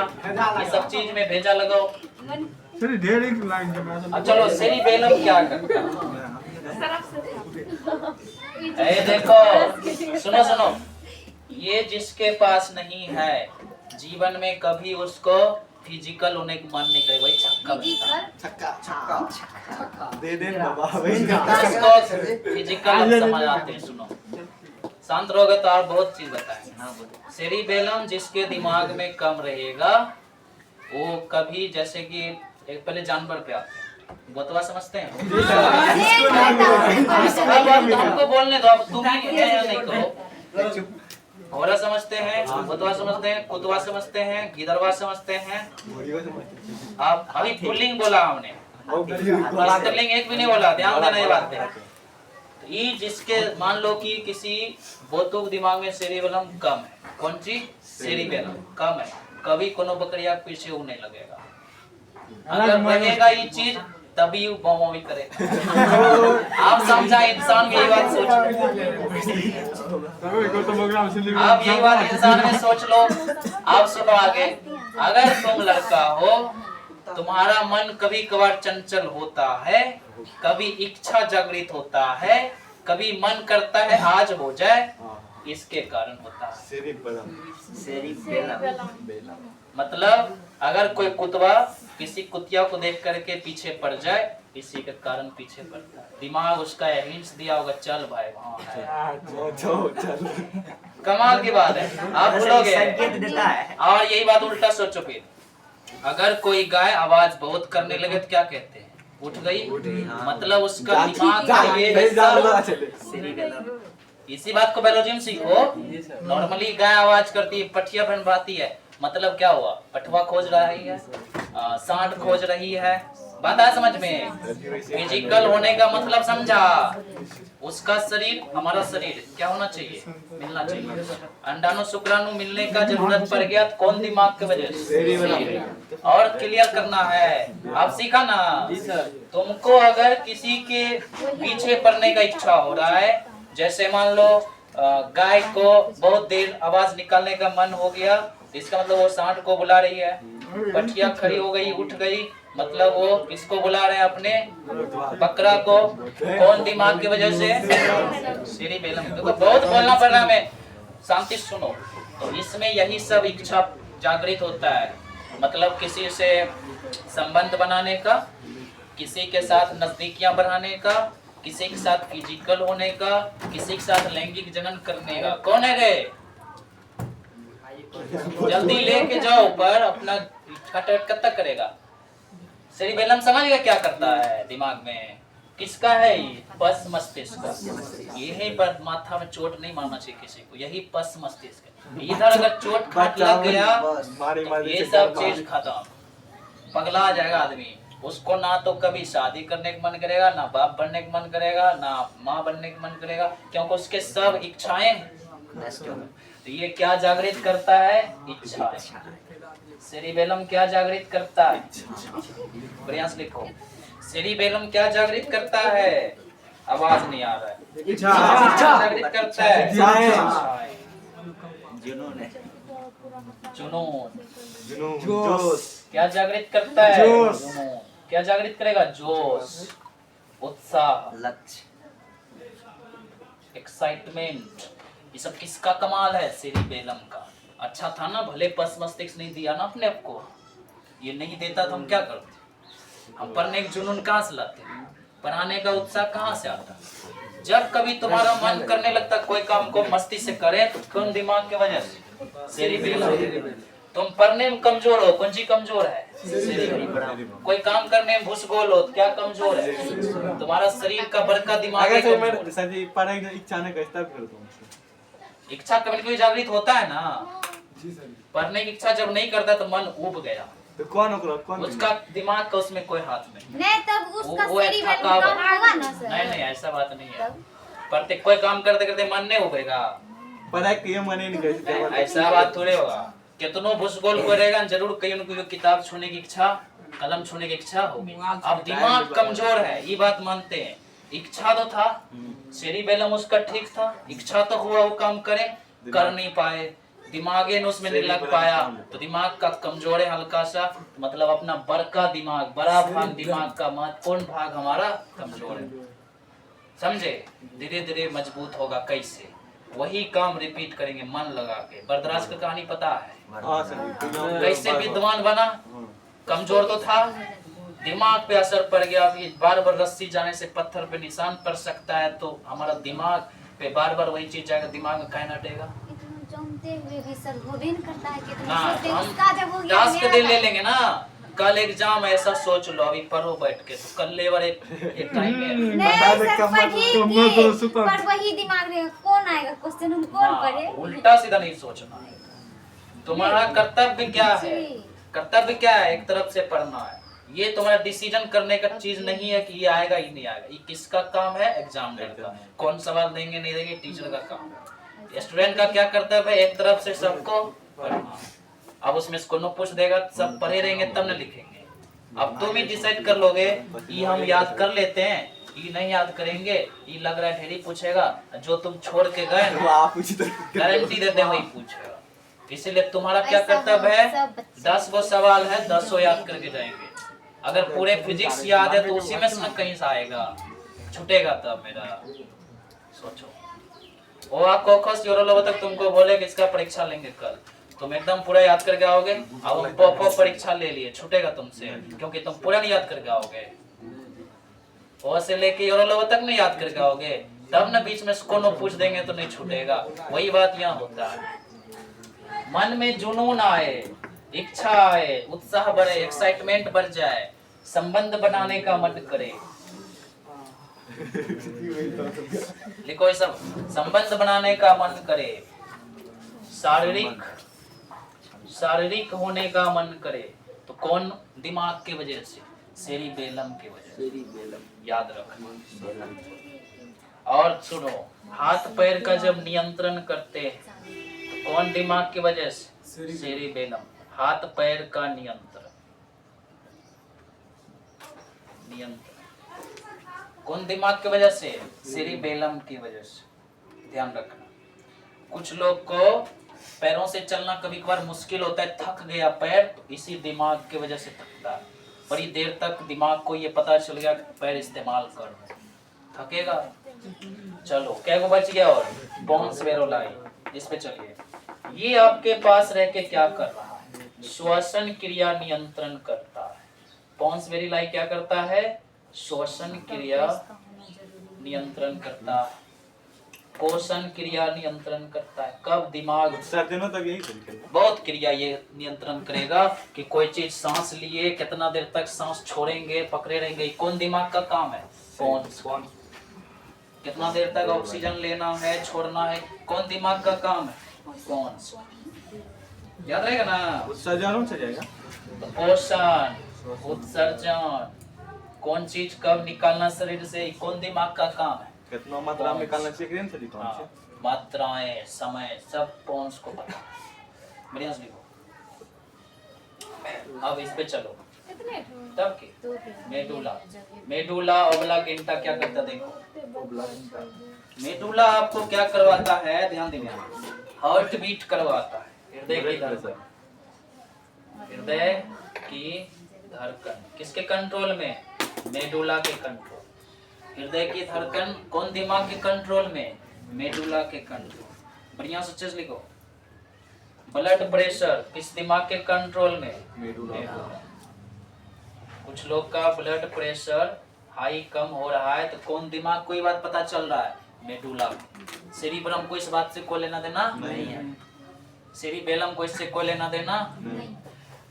ये सब चीज में भेजा लगाओ। तेरी ढेर एक लाइन के मैं अब चलो सेरिबेलम क्या करता है? ए देखो, सुनो सुनो, ये जिसके पास नहीं है जीवन में कभी उसको फिजिकल होने का मन नहीं करे, वही छक्का बनता है। दे दे बाबा इसको फिजिकल समझ आते हैं। सुनो, शांत रहोगे तो और बहुत चीज बताएंगे। सेरिबेलम जिसके दिमाग में कम रहेगा, वो कभी, जैसे कि एक पहले जानवर पे आते हैं, बतवा समझते हैं? हमको बोलने दो, अब तुम ही नहीं कहो। घोड़ा समझते हैं, बतवा समझते हैं, कुतवा समझते हैं, गिदरवा समझते हैं। आप अभी पुल्लिंग बोला हमने, स्त्रीलिंग एक भी नहीं बोला, ध्यान देना ये बात है। तो ये जिसके मान लो कि किसी बोतुक दिमाग में सेरिबेलम कम है, कौन चीज? सेरिबेलम कम है, कभी कोनो बकरिया पीछे वो नहीं लगेगा। अगर रहेगा ये चीज तभी वो बम भी करेगा। आप समझा, इंसान की यही बात सोच आप यही बात इंसान में सोच लो। आप सुनो आगे, अगर तुम लड़का हो, तुम्हारा मन कभी कभार चंचल होता है, कभी इच्छा जागृत होता है, कभी मन करता है आज हो जाए, इसके कारण होता है सेरिब्रम। मतलब अगर कोई कुतवा किसी कुतिया को देख करके पीछे पड़ जाए, इसी के कारण पीछे पड़ता है। दिमाग उसका हिंट्स दिया होगा, चल भाई वहाँ है। कमाल की बात है, आप भूलोगे। संकेत देता है। और यही बात उल्टा सोचो फिर, अगर कोई गाय आवाज बहुत करने लगे तो क्या कहते हैं? उठ गई, मतलब उसका दिमाग का ये हिस्सा। सेरिब्रम। इसी बात को बायोलॉजी में सीखो। नॉर्मली गाय आवाज करती है, पठिया बनवाती है, मतलब क्या हुआ? पठवा खोज रही है, सांड खोज रही है। बात है समझ में? फिजिकल होने का मतलब समझा? उसका शरीर, हमारा शरीर क्या होना चाहिए? मिलना चाहिए। अंडाणु शुक्राणु मिलने का जरूरत पड़ गया तो कौन दिमाग की वजह से? और क्लियर करना है, आप सीखा ना? तुमको अगर किसी के पीछे पड़ने का इच्छा हो रहा है, जैसे मान लो गाय को बहुत देर आवाज निकालने का मन हो गया, इसका मतलब वो सांड को बुला रही है। पठिया खड़ी हो गई, उठ गई, मतलब वो किसको बुला रहे हैं? अपने बकरा को। कौन दिमाग की वजह से? सेरिबेलम। देखो बहुत बोलना पड़ रहा है हमें, शांति सुनो। तो इसमें यही सब इच्छा जागृत होता है, मतलब किसी से संबंध बनाने का, किसी के साथ नजदीकियां बढ़ाने का, किसी के साथ फिजिकल होने का, किसी के साथ लैंगिक जनन करने का। कौन है रे? जल्दी लेके जाओ पर अपना कब तक करेगा? सेरिबेलम समझ गया क्या करता है दिमाग में? किसका है ये? पस मस्तिष्क का। यही पर माथा में चोट नहीं मारना चाहिए किसी को, यही पस मस्तिष्क है। इधर अगर चोट खाट लग गया तो ये सब चीज खत्म, पगला जाएगा आदमी। उसको ना तो कभी शादी करने का मन करेगा, ना बाप बनने का मन करेगा, ना माँ बनने का मन करेगा, क्योंकि उसके सब इच्छाएं। तो ये क्या जागृत करता है? इच्छा। सेरिबेलम क्या जागृत करता है? प्रयास लिखो। सेरिबेलम क्या जागृत करता है? आवाज नहीं आ रहा है। इच्छा जागृत करता है। जुनून है। जुनून। जोश। क्या जागृत करता है? जोश। जुनून। क्या जागृत करेगा? जोश, उत्साह, लक्ष्य, एक्साइटमेंट। ये सब किसका कमाल है? सेरिबेलम का। अच्छा था ना, भले पस मस्तिष्क नहीं दिया ना अपने आप को, ये नहीं देता तो हम क्या करते? हम पढ़ने का जुनून कहाँ से लाते? पढ़ाने का उत्साह कहाँ से आता? जब कभी तुम्हारा मन करने लगता कोई काम को मस्ती से करे, तो कौन दिमाग की वजह से? सेरिबेलम। तुम पढ़ने में कमजोर हो, कौन सी कमजोर है? सेरिबेलम। कोई काम करने में भूसगोल हो, क्या कमजोर है? तुम्हारा शरीर का बड़का दिमाग है कमजोर। सर जी पढ़ाई की इच्छा नहीं करता फिर तुम इच्छा कभी कभी जागृत होता है ना। पढ़ने की इच्छा जब नहीं करता तो मन उब गया, तो कौन उसका दिमाग का उसमें कोई हाथ में नहीं, तब उसका वो सेरिबेलम थका काम होगा ना सर। नहीं ऐसा बात नहीं है। पढ़ते कोई काम करते करते मन नहीं उबेगा, पढ़ाई के मन ही नहीं करता। ऐसा बात थोड़े होगा। कितनों भूसगोल करेगा जरूर कहीं न कहीं किताब छूने की इच्छा, कलम छूने की इच्छा होगी। अब दिमाग कमजोर है, ये बात मानते हैं। इच्छा तो था, सेरिबेलम उसका ठीक था, इच्छा तो हुआ वो काम करे, कर नहीं पाए, दिमागे ने उसमें नहीं लग पाया, तो दिमाग का कमजोर है हल्का सा, मतलब अपना बड़का दिमाग, बड़ा भाग दिमाग का महत्वपूर्ण भाग हमारा कमजोर है। समझे? धीरे धीरे मजबूत होगा। कैसे? वही काम रिपीट करेंगे मन लगा के। बरदराज की कहानी पता है कैसे विद्वान बना? कमजोर तो था, दिमाग पे असर पड़ गया। बार बार रस्सी जाने से पत्थर पे निशान पड़ सकता है, तो हमारा दिमाग पे बार बार वही चीज जाएगा, दिमाग में क्या हटेगा जानते हुए भी सर हो भी नहीं करता है कि ना। सोचते हैं, हम उसका जब हो गया टास्क दे ले लेंगे ना, कल एग्जाम ऐसा सोच लो, अभी पढ़ो बैठ के, तो कल लेवर एक टाइम में नहीं सर कमर तो पढ़ेंगे, सुपर। पर वही दिमाग रहेगा, कौन आएगा क्वेश्चन, हम कौन पढ़े? उल्टा सीधा नहीं सोचना है। तुम्हारा कर्तव्य क्या है? कर्तव्य क्या है? एक तरफ से पढ़ना है। ये तुम्हारा डिसीजन करने का चीज नहीं है कि ये आएगा ही नहीं आएगा। ये किसका काम है? एग्जामिनर का। कौन सवाल देंगे नहीं देंगे, टीचर का काम है। स्टूडेंट का क्या कर्तव्य है? एक तरफ से सबको पढ़ना। अब उसमें कोनो पूछ देगा, सब पढ़े रहेंगे तब न लिखेंगे। अब तुम ही डिसाइड कर लोगे, ये हम याद कर लेते हैं, ये नहीं याद करेंगे, ये लग रहा है ढेरी पूछेगा, जो तुम छोड़ के गए गारंटी देते हैं वही पूछेगा। इसीलिए तुम्हारा क्या कर्तव्य है? 10 गो सवाल है, 10 याद करके जाएंगे। अगर पूरे फिजिक्स याद है तो उसी में से कहीं से आएगा, छूटेगा तब मेरा। सोचो, वो आपको खोस योरो तक तुमको बोले कि इसका परीक्षा लेंगे कल, तुम एकदम पूरा याद करके आओगे। अब हम पॉपो परीक्षा ले लिए, छूटेगा तुमसे, क्योंकि तुम पूरा नहीं याद करके आओगे। वो से लेके योरो तक नहीं याद करके आओगे, तब ना बीच में कोनो पूछ देंगे तो नहीं छूटेगा। वही बात यहाँ होता है। मन में जुनून आए, इच्छा आए, उत्साह बढ़े, एक्साइटमेंट बढ़ जाए, संबंध बनाने का मन करे। लिखो ये सब, संबंध बनाने का मन करे, शारीरिक होने का मन करे, तो कौन? दिमाग के वजह से, सेरिबेलम के वजह से। याद रखना। और सुनो, हाथ पैर का जब नियंत्रण करते हैं तो कौन दिमाग की वजह से? सेरिबेलम। हाथ पैर का नियंत्रण कौन दिमाग की वजह से? सेरिबेलम की वजह से। ध्यान रखना। कुछ लोग को पैरों से चलना कभी कभार मुश्किल होता है, थक गया पैर, तो इसी दिमाग की वजह से थकता है। बड़ी देर तक दिमाग को ये पता चल गया कि पैर इस्तेमाल कर, थकेगा। चलो क्या को बच गया? और पॉन्स वेरोलाई, इस पे चलिए। ये आपके पास रह के क्या कर रहा है? श्वसन क्रिया नियंत्रण करता है। पॉन्स वेरोलाई क्या करता है? श्वसन क्रिया नियंत्रण करता है, पोषण क्रिया नियंत्रण करता है। कब? दिमाग। सर्जनों तक यही तरीका है। बहुत क्रिया ये नियंत्रण करेगा कि कोई चीज सांस लिए कितना देर तक सांस छोड़ेंगे, पकड़े रहेंगे, कौन दिमाग का काम है? पॉन्स। कितना देर तक ऑक्सीजन लेना है, छोड़ना है, कौन दिमाग का काम है? पॉन्स। याद रहेगा ना? उत्सर्जनों से जाएगा। तो पोषण, उत्सर्जन, कौन चीज कब निकालना शरीर से, कौन दिमाग का काम है? कितना मात्रा में निकालना चाहिए ना शरीर हाँ, से। मात्राएं, समय, सब पॉन्स को पता है। बढ़िया से लिखो। अब इस पे चलो। तब के मेडुला, मेडुला ओब्लांगेटा क्या करता है? देखो, मेडुला आपको क्या करवाता है? ध्यान देना, हार्ट बीट करवाता है, हृदय की धड़कन। हृदय की धड़कन किसके कंट्रोल में? मेडुला के कंट्रोल। हृदय की धड़कन कौन दिमाग के कंट्रोल में? मेडुला के कंट्रोल। बढ़िया से चीज लिखो। ब्लड प्रेशर किस दिमाग के कंट्रोल में? मेडुला। कुछ लोग का ब्लड प्रेशर हाई कम हो रहा है तो कौन दिमाग को ये बात पता चल रहा है? मेडुला। सेरिब्रम को इस बात से कोई लेना देना नहीं है। सेरिबेलम को इससे कोई लेना देना नहीं।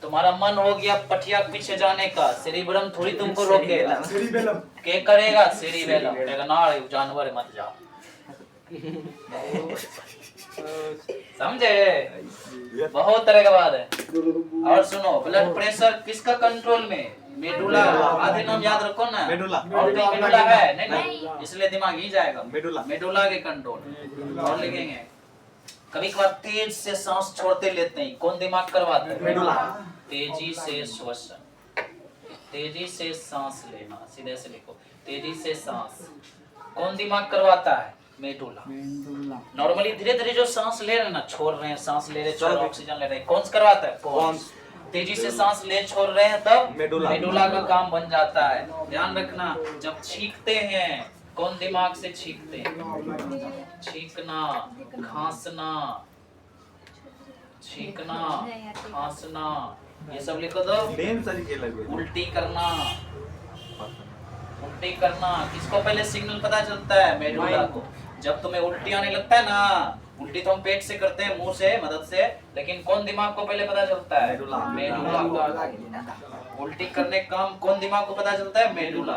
तुम्हारा मन हो गया पटिया के पीछे जाने का, सेरिब्रम थोड़ी तुमको रोकेगा। क्या करेगा? सेरिबेलम कहेगा ना जानवर मत जाओ। समझे? बहुत तरह का बात है। और सुनो, ब्लड प्रेशर किसका कंट्रोल में? मेडुला। आधे नाम याद रखो ना। मेडुला। और कोई मेडुला है? नहीं, इसलिए दिमाग ही जाएगा। मेडुला। मेडुला के कंट्रोल। और लिखेंगे कभी कभार तेज से सांस छोड़ते लेते हैं, कौन दिमाग करवाता है? मेडुला। तेजी से श्वसन, तेजी से सांस लेना, सीधे से लिखो, तेजी से सांस कौन दिमाग करवाता है? मेडुला। नॉर्मली धीरे धीरे जो सांस ले रहे हैं ना, छोड़ रहे हैं, सांस ले रहे, छोड़ रहे, ऑक्सीजन ले रहे हैं, कौन करवाता है? पॉन्स। तेजी से सांस ले छोड़ रहे हैं तब मेडुला का काम बन जाता है। ध्यान रखना, जब छींकते हैं कौन दिमाग से छींकते हैं? छींकना, खांसना, छींकना, खांसना, ये सब लिखो दो। मेन तरीके लगे। उल्टी करना, उल्टी करना किसको पहले सिग्नल पता चलता है? मेडुला को। जब तुम्हें उल्टी आने लगता है ना, उल्टी तो हम पेट से करते हैं, मुंह से मदद से, लेकिन कौन दिमाग को पहले पता चलता है? मेडुला को। उल्टी करने का काम कौन दिमाग को पता चलता है? मेडुला।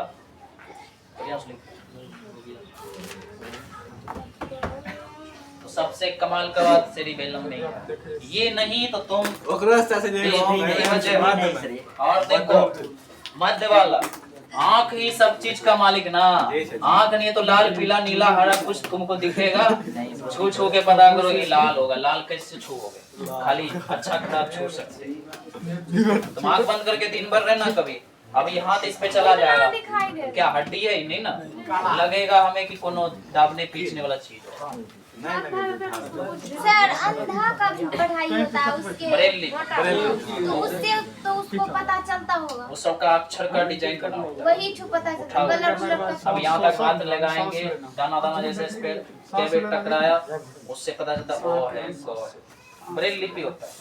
तो सबसे कमाल का बात सेरिबेलम में है। ये नहीं तो तुम और देखो मध्य वाला, आंख ही सब चीज का मालिक ना। आंख नहीं तो लाल पीला नीला हरा कुछ तुमको दिखेगा, छू छू के पता करो ये लाल होगा। लाल कैसे छूओगे? खाली अच्छा खराब छू सकते। तुम आंख बंद करके दिन भर रहना कभी, अभी हाथ इस पे चला जाएगा, क्या हड्डी है? नहीं ना, लगेगा हमें कि कोनो दाबने पीछने वाला चीज हो। सर अंधा का भी पढ़ाई होता है उसके, बरेली। तो उससे तो उसको पता चलता होगा। उस सब का अक्षर का डिजाइन करना होता है। वही छू पता चलता कलर का। अब यहाँ तक हाथ लगाएंगे, दाना दाना जैसे इस पे टेबल टकराया, उससे पता चलता वो है गौ है। ब्रेल लिपि होता है।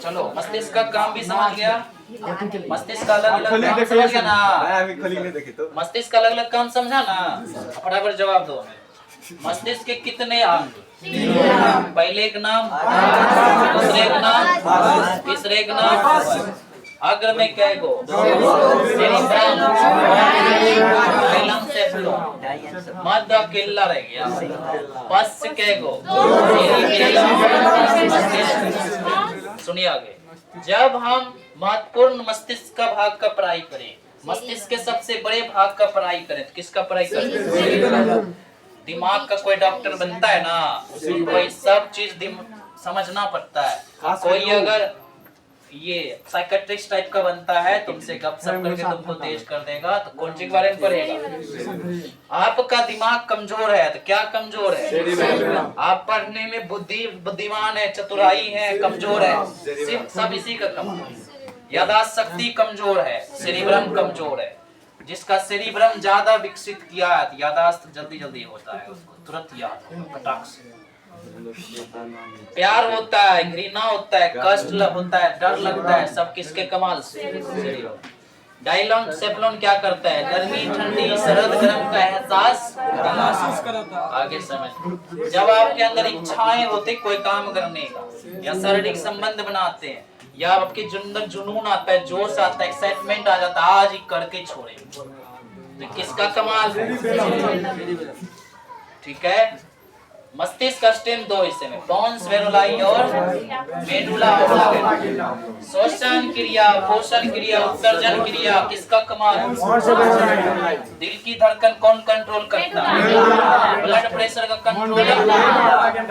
चलो मस्तिष्क का काम भी समझ गया। मस्तिष्क का अलग अलग काम समझ गया ना? मस्तिष्क का अलग अलग काम समझा ना? फटाफट जवाब दो। मस्तिष्क के कितने अंग? पहले का नाम, दूसरे का नाम, तीसरे का नाम। अग्र में क्या गो? मध्य किल्ला रह गया। पश्च क्या गो? सुनिए आगे। जब हम महत्वपूर्ण मस्तिष्क का भाग का पढ़ाई करें, मस्तिष्क के सबसे बड़े भाग का पढ़ाई करें, तो किसका पढ़ाई करें? दिमाग का कोई डॉक्टर बनता है ना, कोई सब चीज समझना पड़ता है। कोई अगर ये साइकेट्रिस्ट टाइप का बनता है, तुमसे गपशप करके तुमको तेज कर देगा, तो कोचिंग वाले में पढ़ेगा। आपका दिमाग कमजोर है, तो क्या कमजोर है? आप पढ़ने में बुद्धिमान है, चतुराई है, कमजोर है, सिर्फ सब इसी का कमाल। यादाश्त शक्ति कमजोर है, सेरिब्रम कमजोर है। जिसका सेरिब्रम ज्यादा विकसित किया है, यादाश्त जल्दी जल्दी होता है, उसको तुरंत याद होगा, फटाक से। प्यार होता है, घृणा होता है, कष्ट होता है, डर लगता है, सब किसके कमाल से? डायलॉन सेफ्लॉन क्या करता है? गर्मी ठंडी शरद गर्म का एहसास कराता आगे समझ। जब आपके अंदर इच्छाएं होती कोई काम करने का, या शारीरिक संबंध बनाते हैं, या आपके अंदर जुनून आता है, जोश आता है, एक्साइटमेंट आ जाता है, आज ही करके छोड़ेंगे, तो किसका कमाल है? ठीक है। मस्तिष्क का स्टेम दो हिस्से में, पॉन्स वेरुलाई और मेडुला ऑब्लांगा। श्वसन क्रिया, पोषण क्रिया, उत्सर्जन क्रिया, किसका कमाल? दिल की धड़कन कौन कंट्रोल करता है? ब्लड प्रेशर का कंट्रोल,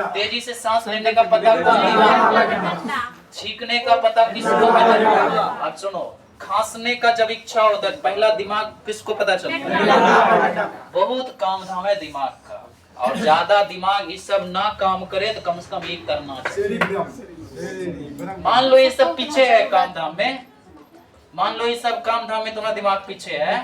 तेजी से सांस लेने का पता कौन? छींकने का पता किसको पता? अब सुनो, खांसने का जब इच्छा होता है, पहला दिमाग किसको पता चलता है? बहुत काम धाम है दिमाग का, और ज्यादा दिमाग ये सब ना काम करे तो कम से कम ये करना चाहिए। मान लो ये सब पीछे है काम धाम में, मान लो ये सब काम धाम में तुम्हारा दिमाग पीछे है,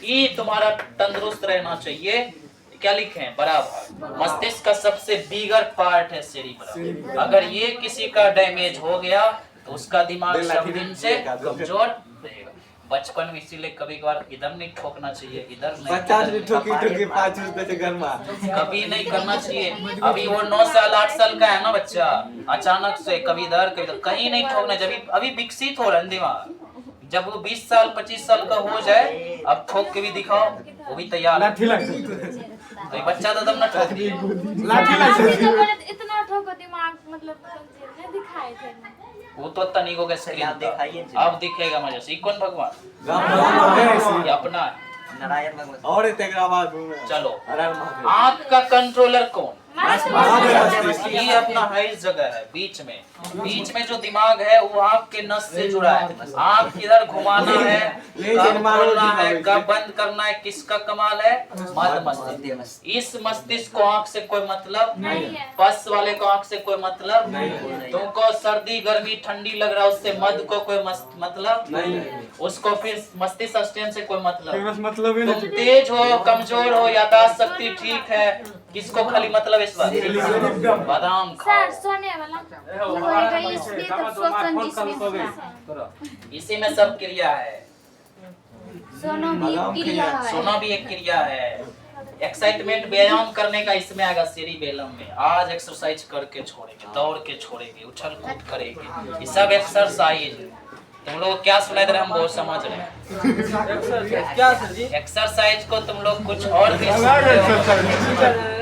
ये तुम्हारा तंदुरुस्त रहना चाहिए। क्या लिखे हैं? बराबर। मस्तिष्क का सबसे बिगर पार्ट है सेरिब्रम। अगर ये किसी का डैमेज हो गया तो उसका दिमाग सब दिन से कमजोर रहेगा। बचपन में इसीलिए कभी कभार इधर नहीं ठोकना चाहिए, इधर नहीं, 5 रुपए घर में कभी नहीं करना चाहिए। अभी वो 9 साल 8 साल का है ना बच्चा, अचानक से कभी इधर कभी इधर, कहीं नहीं ठोकना। जब अभी विकसित हो रहा है दिमाग, जब वो 20 साल 25 साल का हो जाए, अब ठोक के भी दिखाओ, वो भी तैयार है। तो ये बच्चा तो तब न ठोक दिए। इतना ठोको दिमाग मतलब नहीं दिखाई थे। वो तो तनिको के सही दिखाइए। अब दिखेगा मजे से। कौन भगवान? ये अपना है। नारायण भगवान। और तेरा आवाज चलो, अरे आँख का कंट्रोलर कौन? मस्त ये अपना है इस जगह है, बीच में जो दिमाग है वो आँख के नस से जुड़ा है। आँख किधर घुमाना है, कब खोलना है, कब बंद करना है, किसका कमाल है? मध्य मस्तिष्क। इस मस्तिष्क को आँख से कोई मतलब नहीं है। पस वाले को आँख से कोई मतलब नहीं। तुमको सर्दी गर्मी ठंडी लग रहा है, उससे मध्य को कोई मतलब नहीं। उसको फिर मस्तिष्क स्टेम से कोई मतलब। तुम तेज हो कमजोर हो, यादाश्त शक्ति ठीक है, किसको खाली मतलब इस बात? बादाम खाओ। सर सोने वाला होएगा, इसलिए तो श्वसन जिसमें इसी में सब क्रिया है। सोना भी एक क्रिया है। सोना भी एक क्रिया है। एक्साइटमेंट व्यायाम करने का इसमें आएगा सेरिबेलम में। आज एक्सरसाइज करके छोड़ेंगे, दौड़ के छोड़ेंगे, उछल कूद करेंगे, ये सब एक्सरसाइज। तुम लोग क्या सुनाई दे रहे, हम बहुत समझ रहे हैं। क्या सर जी? एक्सरसाइज को तुम लोग कुछ और भी सुन रहे हो।